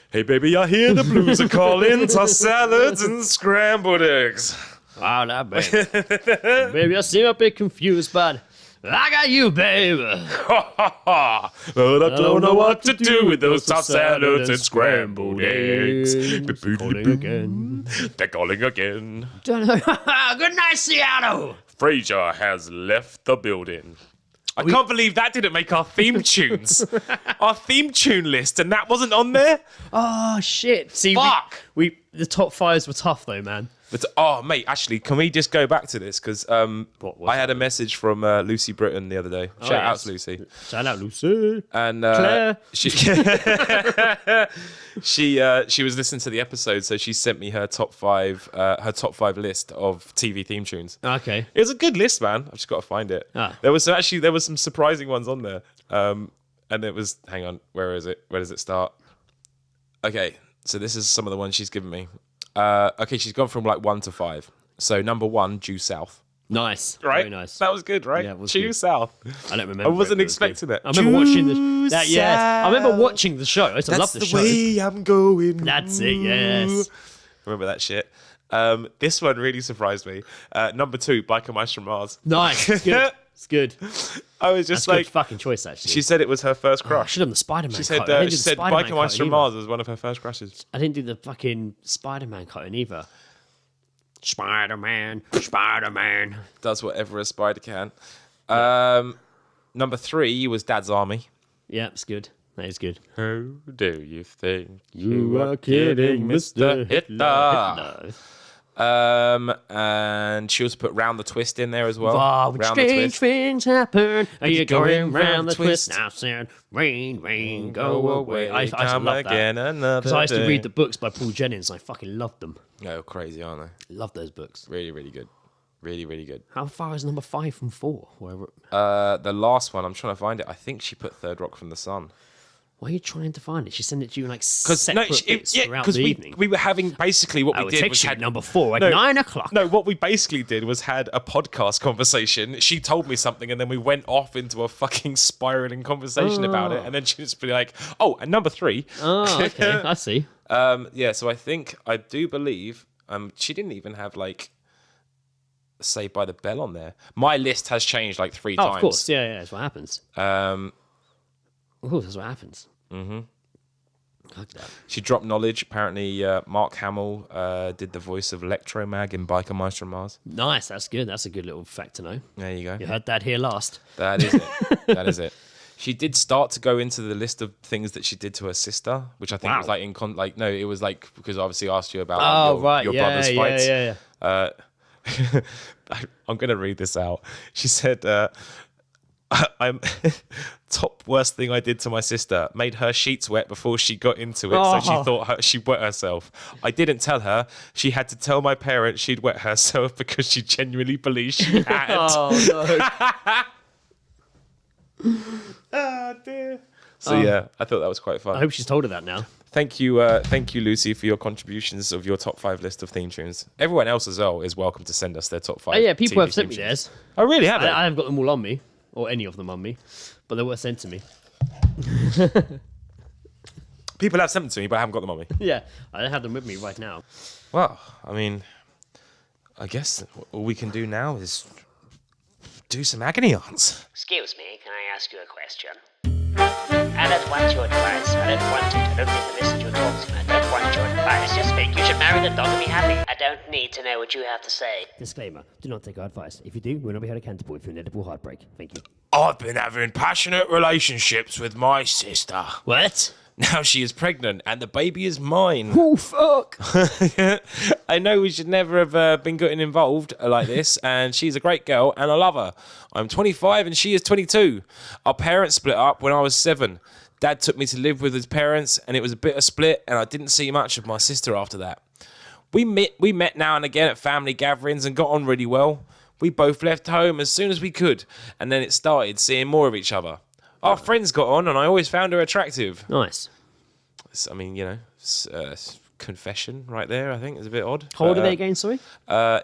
Hey baby, I hear the blues are calling. Toss salads and scrambled eggs. Wow, that babe. Baby, I seem a bit confused, but I got you, babe. But I don't know what to do with those tossed salads and scrambled eggs. Calling again. They're calling again. Good night, Seattle. Frasier has left the building. I can't believe that didn't make our theme tunes. Our theme tune list, and that wasn't on there? Oh shit! See, Fuck! we the top fives were tough though, man. But oh, mate, actually, can we just go back to this? Because What was I had a message from Lucy Britton the other day. Shout out yes. to Lucy. Shout out, Lucy. And Claire. she she was listening to the episode, so she sent me her top five list of TV theme tunes. Okay. It was a good list, man. I've just got to find it. Ah. There was some surprising ones on there. And it was, hang on, where is it? Where does it start? Okay, so this is some of the ones she's given me. Okay, she's gone from like 1 to 5. So number 1, Due South. Nice. Right? Very nice. That was good, right? Yeah, it was Chew good. South. I don't remember. I wasn't it, but it was expecting good. it. I remember watching Chew that. Yes, I remember South. watching the show. I used to love the That's show. the way I'm going. That's it. Yes. Remember that shit? This one really surprised me. Number 2, Biker Mice from Mars. Nice. It's good. It's good. I was just That's a like, good fucking choice, actually. she said it was her first I crush. should have done the Spider-Man She said, cut. I didn't do the Spider-Man Biker Mice cut from either. Mars was one of her first crushes. I didn't do the fucking Spider-Man cutting either. Spider-Man. Does whatever a spider can. Number 3 was Dad's Army. Yeah, it's good. That is good. Who do you think You are kidding, Mr. Hitler? And she also put Round the Twist in there as well. Oh, when Round the strange Twist. things happen. Are you going round round the the twist? twist? Now, sound rain, rain, go away. I used to come love that. again another Because I used to day. read the books by Paul Jennings. I fucking loved them. Oh, crazy, aren't they? Love those books. Really, really good. Really, really good. How far is number 5 from 4? The last one, I'm trying to find it. I think she put Third Rock from the Sun. Why are you trying to find it? She sent it to you in like Because separate bits throughout the evening. we were having basically what I we would did text was you had at number 4 at No, 9 o'clock. No, what we basically did was had a podcast conversation. She told me something, and then we went off into a fucking spiraling conversation about it. And then she just be like, "Oh, and number 3." Oh, okay. I see. Yeah. So I do believe she didn't even have like Saved by the Bell on there. My list has changed like 3 Oh, times. of course. Yeah, that's what happens. Um, Of course, that's what happens. Mm-hmm. Like that. She dropped knowledge. Apparently, Mark Hamill did the voice of Electromag in Biker Mice from Mars. Nice. That's good. That's a good little fact to know. There you go. You heard that here last. That is it. That is it. She did start to go into the list of things that she did to her sister, which I think Wow. was like it was like because I obviously asked you about your brother's yeah, fights. yeah. I'm going to read this out. She said, I'm top worst thing I did to my sister, made her sheets wet before she got into it, so she thought she wet herself. I didn't tell her. She had to tell my parents she'd wet herself because she genuinely believed she had. Oh, no. Oh, dear. So yeah, I thought that was quite fun. I hope she's told her that now. Thank you, Lucy, for your contributions of your top 5 list of theme tunes. Everyone else as well is welcome to send us their top 5. Oh, yeah, people TV have sent me theme theirs. tunes. Oh, really? Have they? I haven't got them all on me, or any of them on me, but they were sent to me. People have sent them to me, but I haven't got them on me. Yeah, I don't have them with me right now. Well, I mean, I guess all we can do now is do some agony aunts. Excuse me, can I ask you a question? I don't want your advice. I don't want it. I don't need to listen to your talks. I don't want your advice. Just think you should marry the dog and be happy. I don't need to know what you have to say. Disclaimer, do not take our advice. If you do, we'll not be held accountable for inedible heartbreak. Thank you. I've been having passionate relationships with my sister. What? Now she is pregnant and the baby is mine. Oh, fuck. I know we should never have been getting involved like this, and she's a great girl and I love her. I'm 25 and she is 22. Our parents split up when I was 7. Dad took me to live with his parents and it was a bitter split, and I didn't see much of my sister after that. We met now and again at family gatherings and got on really well. We both left home as soon as we could, and then it started seeing more of each other. Our friends got on and I always found her attractive. Nice. I mean, confession right there, I think, is a bit odd. How old are they again, sorry?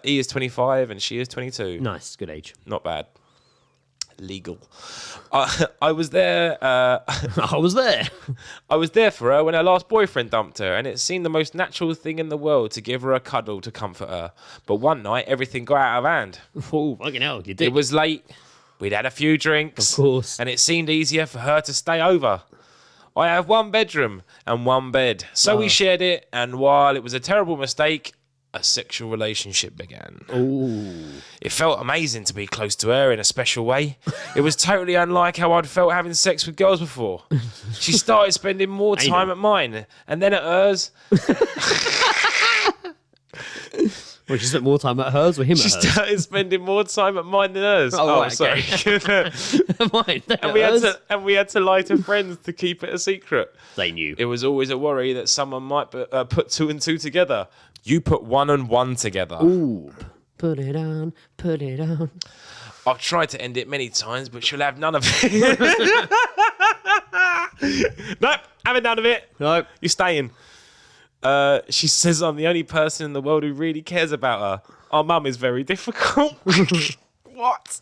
E is 25 and she is 22. Nice, good age. Not bad. Legal. I was there. I was there. I was there for her when her last boyfriend dumped her, and it seemed the most natural thing in the world to give her a cuddle to comfort her. But one night, everything got out of hand. Oh, fucking hell, you did. It was late. We'd had a few drinks. Of course. And it seemed easier for her to stay over. I have one bedroom and one bed. So we shared it, and while it was a terrible mistake, a sexual relationship began. Ooh. It felt amazing to be close to her in a special way. It was totally unlike how I'd felt having sex with girls before. She started spending more time at mine and then at hers. Well, she spent more time at hers or him She at hers? started spending more time at mine than hers. Oh, right, sorry. Mine, and we had to lie to friends to keep it a secret. They knew. It was always a worry that someone might put 2 and 2 together. You put 1 and 1 together. Ooh. Put it on, put it on. I've tried to end it many times, but she'll have none of it. Nope, having none of it. Nope. You're staying. She says I'm the only person in the world who really cares about her. our mum is very difficult. What?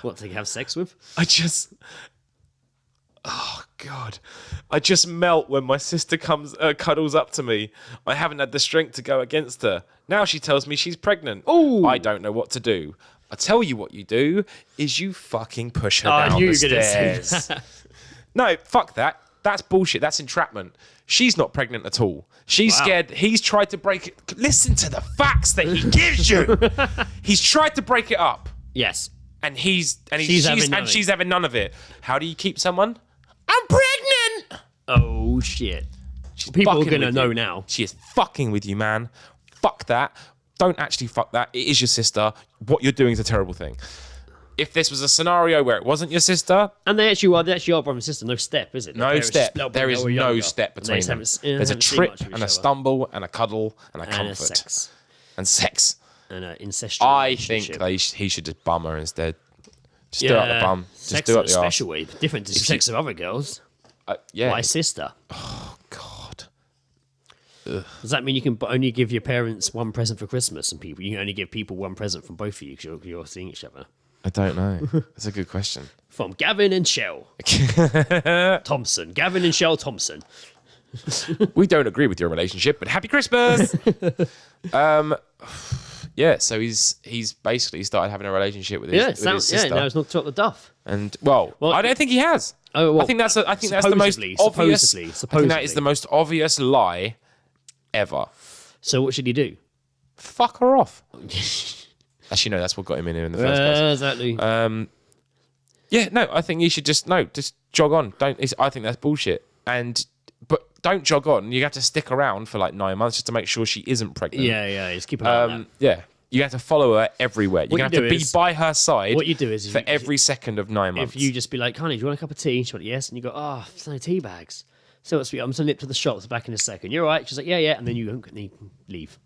What to have sex with? Oh God! I just melt when my sister cuddles up to me. I haven't had the strength to go against her. Now she tells me she's pregnant. Ooh. I don't know what to do. I tell you what you do is you fucking push her I down knew the you were gonna say stairs. No, fuck that. That's bullshit. That's entrapment. She's not pregnant at all. She's scared. He's tried to break it. Listen to the facts that he gives you. He's tried to break it up, Yes. and she's having none of it. How do you keep someone? I'm pregnant. Oh shit. She's People are fucking gonna with know you. now. She is fucking with you, man. Fuck that. Don't actually fuck that. It is your sister. What you're doing is a terrible thing. If this was a scenario where it wasn't your sister, And they actually are brother and sister. No step, is it? no step. There is no step between them. There's a trip and a stumble and a cuddle and a and comfort sex and sex. and an incestual I think relationship. he should just bum her instead. Just do it up the bum. Just Sex do in it a up the arse. special way, different to sex with other girls. Yeah. My sister. God. Does that mean you can only give your parents one present for Christmas, and people you can only give people one present from both of you because you're seeing each other? I don't know. That's a good question. From Gavin and Shell Thompson. Gavin and Shell Thompson. We don't agree with your relationship, but happy Christmas. Yeah, so he's basically started having a relationship with his, sister. now he's knocked up the duff. And well, I don't think he has. Oh, well, I think that's the most obvious. Supposedly. I think that is the most obvious lie ever. So what should he do? Fuck her off. Actually, no, that's what got him in here in the first place. Exactly. Yeah, no, I think you should just jog on. I think that's bullshit. But don't jog on. You have to stick around for like 9 months just to make sure she isn't pregnant. yeah, just keep an eye on that. Yeah, you have to follow her everywhere. You're What gonna you have to do be is- by her side. what you do is for you- every second of 9 months. If you just be like, honey, do you want a cup of tea? And she went, yes. And you go, oh, there's no tea bags. So it's sweet. I'm just going to nip to the shops back in a second. You're all right? She's like, yeah. And then you leave.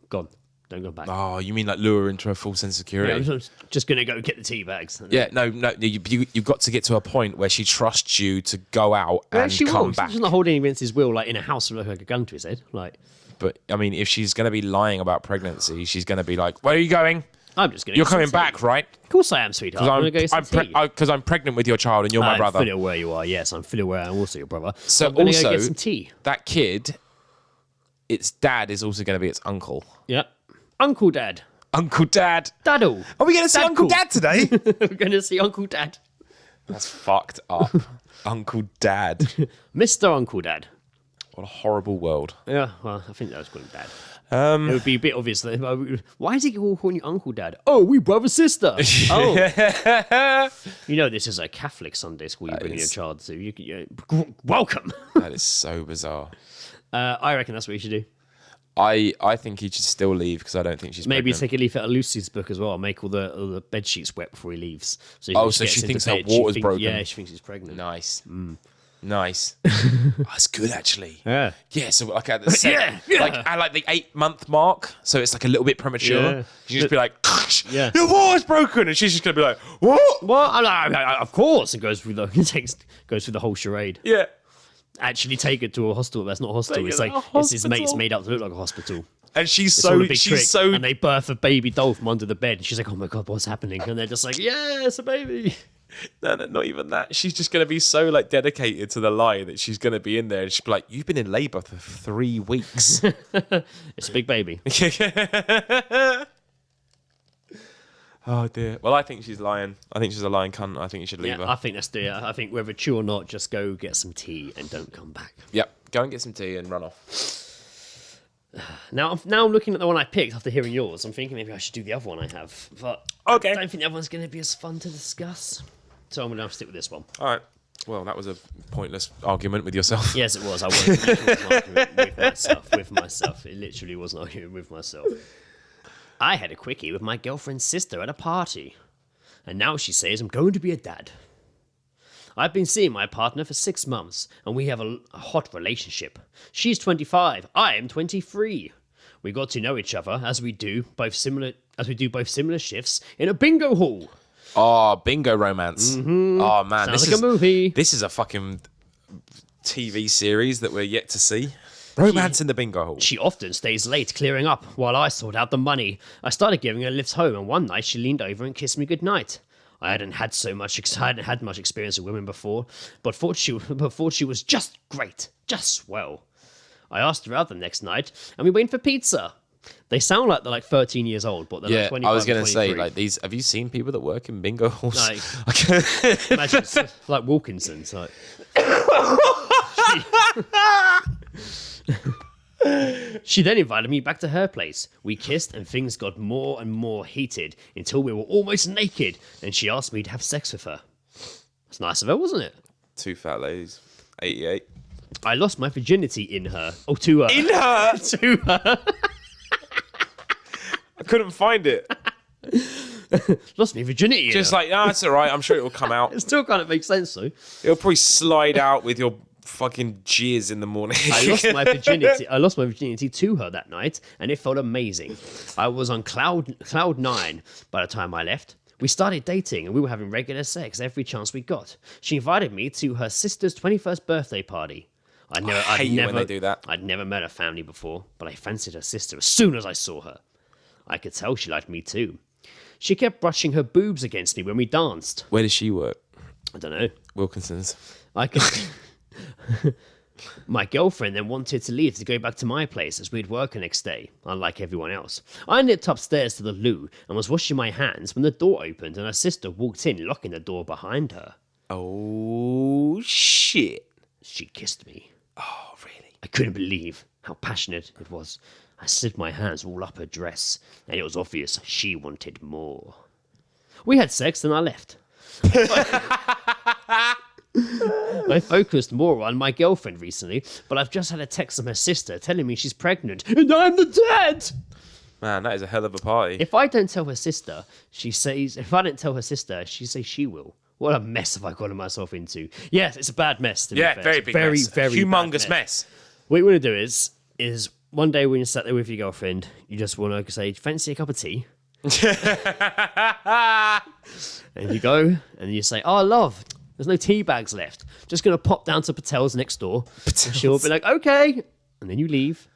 Gone. Don't go back. Oh, you mean like lure her into a full sense of security? Yeah, I'm just going to go get the tea bags. And Yeah, no, you've got to get to a point where she trusts you to go out and she come will. back. She's not holding against his will, like in a house with like a gun to his head. Like, But I mean, if she's going to be lying about pregnancy, she's going to be like, "Where are you going? I'm just going to. You're coming back, right? Of course I am, sweetheart. I'm going to go get some tea. Because I'm pregnant with your child and you're my I'm brother." fully aware you are. Yes, I'm fully aware I'm also your brother. So I'm going to also, go get some tea. that kid, its dad is also going to be its uncle. Yep. Uncle Dad. Uncle Dad. Daddle. Are we going to see Dad Uncle cool. Dad today? We're going to see Uncle Dad. That's fucked up. Uncle Dad. Mr. Uncle Dad. What a horrible world. Yeah, well, I think that was calling Dad. It would be a bit obvious. Why is he all calling you Uncle Dad? Oh, we brother sister. Oh, you know this is a Catholic Sunday school you bring your child to. Welcome. That is so bizarre. I reckon that's what you should do. I think he should still leave because I don't think she's Maybe pregnant. take a leaf out of Lucy's book as well. Make all the bed sheets wet before he leaves. So So she thinks her water's broken. Yeah, she thinks he's pregnant. Nice. Nice. That's good, actually. Yeah. Yeah, so like at the like at like the 8-month mark, so it's like a little bit premature. Yeah. You just be like, Yeah. your water's broken, and she's just gonna be like, what? Well, I'm like, of course, and goes through the goes through the whole charade. Yeah. Actually, take it to a hospital. That's not a hospital. Take It's it to like a it's his mates hospital. made up to look like a hospital. And she's It's all a so big trick. she's so and they birth a baby doll from under the bed. And she's like, "Oh my god, what's happening?" And they're just like, "Yeah, it's a baby." no, not even that. She's just gonna be so like dedicated to the lie that she's gonna be in there, and she'll be like, "You've been in labour for 3 weeks." It's a big baby. Oh dear. Well, I think she's lying. I think she's a lying cunt. I think you should leave Yeah, her. I think that's the. I think whether true or not, just go get some tea and don't come back. Yep. Go and get some tea and run off. Now I'm looking at the one I picked after hearing yours. I'm thinking maybe I should do the other one I have, but Okay. I don't think the other one's going to be as fun to discuss. So I'm going to stick with this one. All right. Well, that was a pointless argument with yourself. Yes, it was. I was an argument with myself. It literally was an argument with myself. I had a quickie with my girlfriend's sister at a party, and now she says I'm going to be a dad. I've been seeing my partner for 6 months, and we have a hot relationship. She's 25. I am 23. We got to know each other as we do both similar shifts in a bingo hall. Oh, bingo romance. Oh man, Sounds like a movie. This is a fucking TV series that we're yet to see. Romance in the bingo hall. She often stays late clearing up while I sort out the money. I started giving her lifts home, and one night she leaned over and kissed me goodnight. I hadn't had much experience with women before, but thought she was just great, just swell. I asked her out the next night, and we went for pizza. They sound like they're like 13 years old, but they're like 25 I was going to say, 23. like, these. Have you seen people that work in bingo halls? Like, imagine it's like Wilkinson's. Like, she then invited me back to her place. We kissed, and things got more and more heated until we were almost naked, and she asked me to have sex with her. That's nice of her, wasn't it? 2 fat ladies. 88. I lost my virginity in her. Oh, to her. In her? To her. I couldn't find it. Lost my virginity in Just her. like, no, it's all right. I'm sure it will come out. It still kind of makes sense, though. It'll probably slide out with your fucking jizz in the morning. I lost my virginity to her that night, and it felt amazing. I was on cloud 9 by the time I left. We started dating, and we were having regular sex every chance we got. She invited me to her sister's 21st birthday party. I'd when they do that. I'd never met her family before, but I fancied her sister as soon as I saw her. I could tell she liked me too. She kept brushing her boobs against me when we danced. Where does she work? I don't know. Wilkinson's. My girlfriend then wanted to leave to go back to my place as we'd work the next day, unlike everyone else. I nipped upstairs to the loo and was washing my hands when the door opened and her sister walked in, locking the door behind her. Oh, shit. She kissed me. Oh, really? I couldn't believe how passionate it was. I slid my hands all up her dress, and it was obvious she wanted more. We had sex and I left. I focused more on my girlfriend recently, but I've just had a text from her sister telling me she's pregnant and I'm the dad. Man, that is a hell of a party. If I don't tell her sister, she says she will. What a mess have I gotten myself into? Yes, it's a bad mess. To be fair. very big very, mess. very humongous bad mess. What you want to do is one day when you're sat there with your girlfriend, you just want to say, fancy a cup of tea? And you go and you say, oh, love, there's no tea bags left. Just going to pop down to Patel's next door. And she'll be like, okay. And then you leave.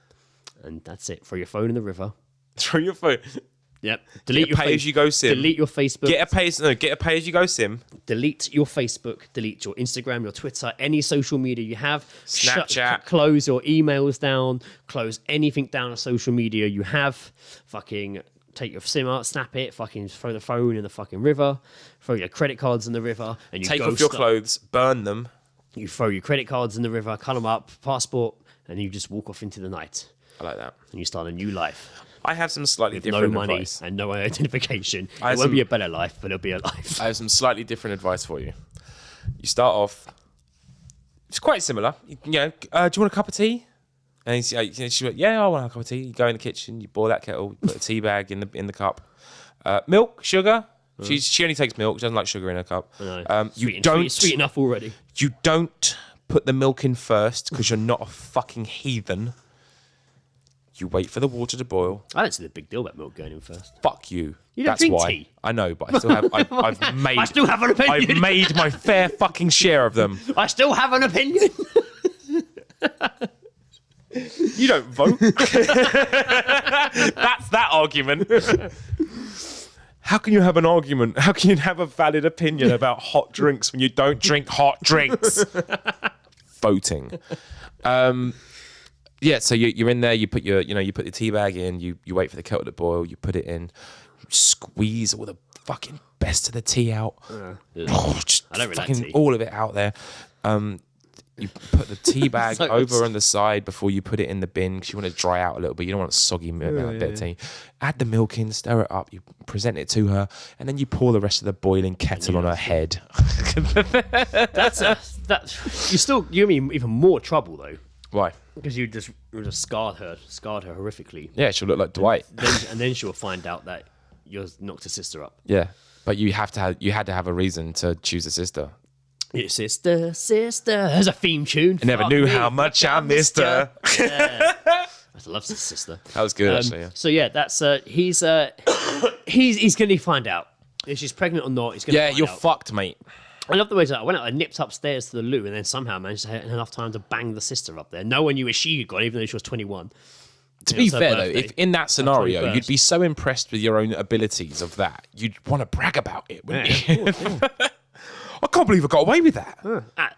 And that's it. Throw your phone in the river. Throw your phone. Yep. Delete your pay-as-you-go sim. Delete your Facebook. Get a pay-as-you-go sim. Delete your Facebook. Delete your Instagram, your Twitter, any social media you have. Snapchat. Close your emails down. Close anything down on social media you have. Fucking take your SIM out, snap it. Fucking throw the phone in the fucking river. Throw your credit cards in the river. And you Take off your clothes. Burn them. You throw your credit cards in the river, cut them up, passport, and you just walk off into the night. I like that. And you start a new life. I have some slightly No different money advice. and no identification. It have won't some- be a better life, but it'll be a life. I have some slightly different advice for you. You start off. It's quite similar. Do you want a cup of tea? And she went, yeah, I want a cup of tea. You go in the kitchen, you boil that kettle, you put a tea bag in the cup. Milk, sugar. She only takes milk. She doesn't like sugar in her cup. Sweet enough already. You don't put the milk in first because you're not a fucking heathen. You wait for the water to boil. I don't see the big deal about milk going in first. Fuck you. You don't That's drink why. tea. I know, but I still have. I've made. I still have an opinion. I've made my fair fucking share of them. I still have an opinion. You don't vote. That's that argument. How can you have an argument? How can you have a valid opinion about hot drinks when you don't drink hot drinks? Voting. Yeah, so you're in there. You put you put the tea bag in. You wait for the kettle to boil. You put it in. You squeeze all the fucking best of the tea out. Just I don't really like fucking tea. all of it out there. You put the tea bag So over on the side before you put it in the bin because you want it to dry out a little bit. You don't want a soggy bit of tea. Add the milk in, stir it up. You present it to her, and then you pour the rest of the boiling kettle on her head. You're in even more trouble though, Why? because you just scarred her horrifically. Yeah, she'll look like Dwight. And then she'll find out that you knocked her sister up. Yeah, but you had to have a reason to choose a sister. Your sister, there's a theme tune. I never knew how much I missed her. Yeah. I love his sister. That was good, actually. Yeah. So yeah, that's he's going to find out if she's pregnant or not. He's going to Yeah, find you're out. fucked, mate. I love the way that I went out, I nipped upstairs to the loo, and then somehow managed to have enough time to bang the sister up there. No one knew where she had gone, even though she was 21. To be was her fair, though, birthday. if in that scenario, 21st. you'd be so impressed with your own abilities of that, you'd want to brag about it, wouldn't you? I can't believe I got away with that.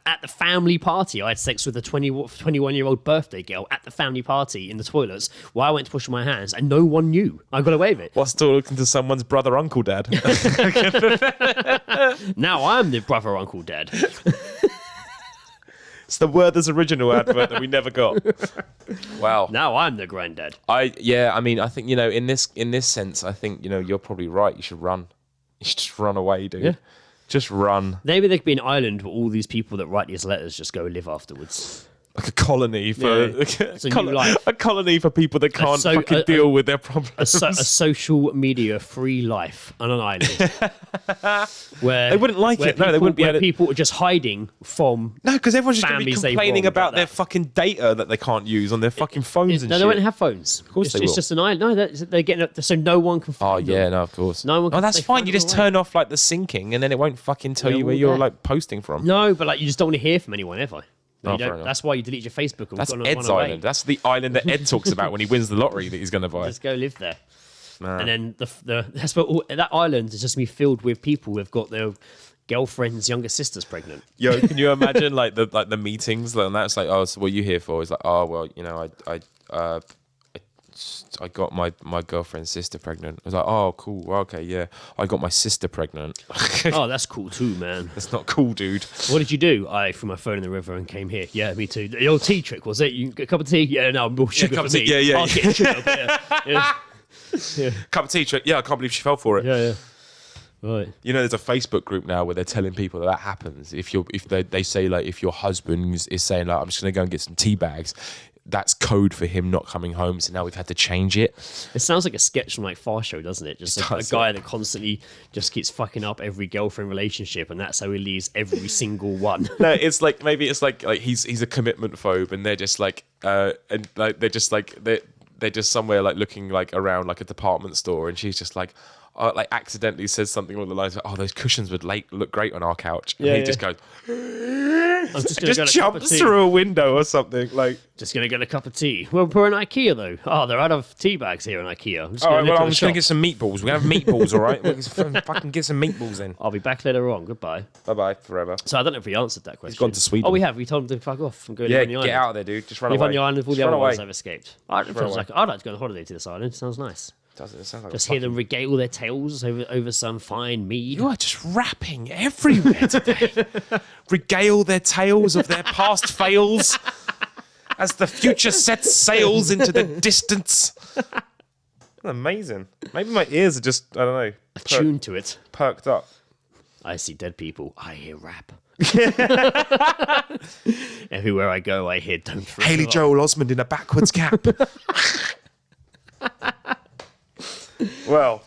At the family party, I had sex with a 21-year-old birthday girl at the family party in the toilets while I went to push my hands, and no one knew. I got away with it. While still looking to someone's brother, uncle, dad. Now I'm the brother, uncle, dad. It's the Werther's original advert that we never got. Wow. Now I'm the granddad. I mean, I think, in this sense, I think, you're probably right. You should run. You should just run away, dude. Yeah. Just run. Maybe there could be an island where all these people that write these letters just go live afterwards. Like a colony for It's a new life. a colony for people that can't fucking deal with their problems. A social media free life on an island. Where They wouldn't like it. No, they wouldn't be where able to- people are just hiding from. No, because everyone's just going to be families they complaining wronged about about their that. fucking data that they can't use on their fucking phones and No, shit. they won't have phones. Of course they It's will. just an island. No, they're getting up so no one can. Oh Find yeah, them. no, of course. No one can- that's they fine. find You them just away. turn off like the syncing, and then it won't fucking tell Yeah, you where all you're that. like posting from. No, but like you just don't want to hear from anyone ever. Oh, You fair don't, enough. that's why you delete your Facebook. And That's gone Ed's away. island. That's the island that Ed talks about when he wins the lottery that he's going to buy. Just go live there. Man. And then that's what that island is just gonna be filled with people who've got their girlfriend's younger sisters pregnant. Yo, can you imagine like the meetings and that's like, oh, so what are you here for? It's like, oh well, I got my girlfriend's sister pregnant. I was like, oh cool, well, okay, yeah, I got my sister pregnant. Oh, that's cool too, man. That's not cool, dude. What did you do? I threw my phone in the river and came here. Yeah, me too. The old tea trick, was it? You get a cup of tea? Yeah, no, more sugar cup for of tea. me. Yeah. I'll get sugar. Yeah. Cup of tea trick. Yeah, I can't believe she fell for it. Yeah. Right. There's a Facebook group now where they're telling people that happens. If they say like if your husband is saying like I'm just gonna go and get some tea bags, that's code for him not coming home. So now we've had to change it. It sounds like a sketch from like Frasier, doesn't it? Just a guy that constantly just keeps fucking up every girlfriend relationship, and that's how he leaves every single one. No, it's like maybe it's like he's a commitment phobe, and they're just like and like they're just somewhere like looking like around like a department store, and she's just like accidentally says something along the lines of, oh, those cushions would look great on our couch, and he just goes, I'm just gonna get just a cup of jumps tea. through a window or something like. Just gonna get a cup of tea. Well, we're in IKEA though. Oh, they're out of tea bags here in IKEA. I'm just All gonna right, nip well, to I'm the just gonna shop. get some meatballs. We're gonna have meatballs, all right? We're gonna fucking get some meatballs in. I'll be back later on. Goodbye. Bye bye forever. So I don't know if we answered that question. gone to Sweden. Oh, we have. We told him to fuck off and go Yeah, live on the island. get out of there, dude. Just run Live away. on the island with all the Just other run ones away. that have escaped. I'd run away. like to go on holiday to this island. It sounds nice. It sounds like Just a hear them regale their tales over some fine mead. You are just rapping everywhere today. Regale their tales of their past fails as the future sets sails into the distance. Amazing. Maybe my ears are just, I don't know, Attuned to it. perked up. I see dead people. I hear rap. Everywhere I go, I hear "Don't Throw Haley It Off." Joel Osment in a backwards cap. Well,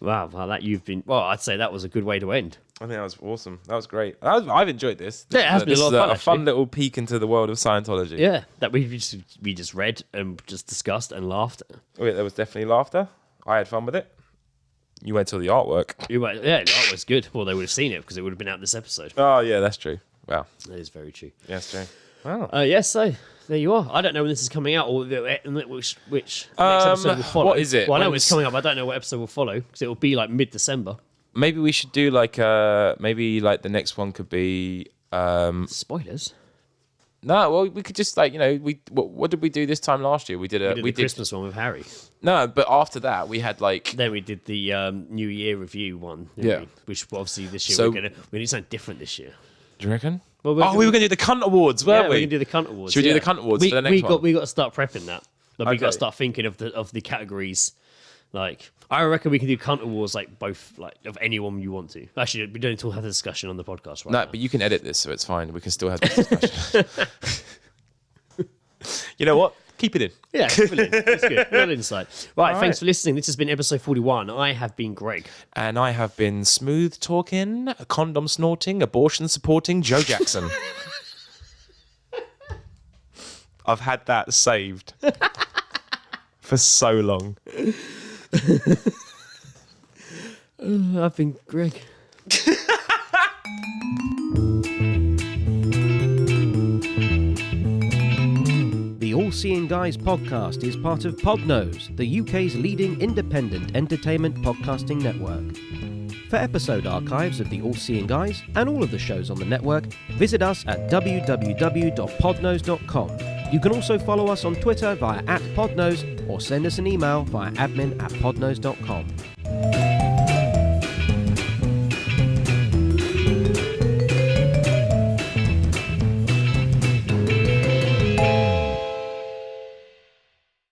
Wow, that you've been. Well, I'd say that was a good way to end. I think that was awesome. That was great. I've enjoyed this. Yeah, it has been a This lot is of fun, a fun actually. little peek into the world of Scientology. Yeah, that we just read and just discussed and laughed. Oh, yeah, there was definitely laughter. I had fun with it. You went to the artwork. Yeah, that was good. Well, they would have seen it because it would have been out this episode. Oh, yeah, that's true. Wow. That is very true. Yes, true. Wow. Yes, so there you are. I don't know when this is coming out or which next episode will follow. what is it? Well, I know When's- it's coming up. I don't know what episode will follow because it will be like mid-December. Maybe we should do like maybe like the next one could be Spoilers. no, well we could just like what did we do this time last year? We did We did the Christmas one with Harry. no, but after that we had like Then we did the New Year review one. didn't Yeah. we? Which obviously this year So- we need something different this year. do you reckon? Well, we were going to do the cunt awards, weren't Yeah, we? we can do the cunt awards. Should we do yeah. the cunt awards for the next one? We got to start prepping that. Like, we got to Okay. start thinking of the categories. Like, I reckon we can do cunt awards like both, like of anyone you want to. Actually, we don't need to have a discussion on the podcast right No, now. but you can edit this, so it's fine. We can still have this discussion. You know what? Keep it in. Yeah, brilliant. That's good. Good insight. Right, All thanks right. for listening. This has been episode 41. I have been Greg. And I have been smooth talking, condom snorting, abortion supporting Joe Jackson. I've had that saved for so long. I've been Greg. Seeing Guys podcast is part of Podnose, the UK's leading independent entertainment podcasting network. For episode archives of the All Seeing Guys and all of the shows on the network, visit us at www.podnose.com. You can also follow us on Twitter via @podnose or send us an email via admin@podnose.com.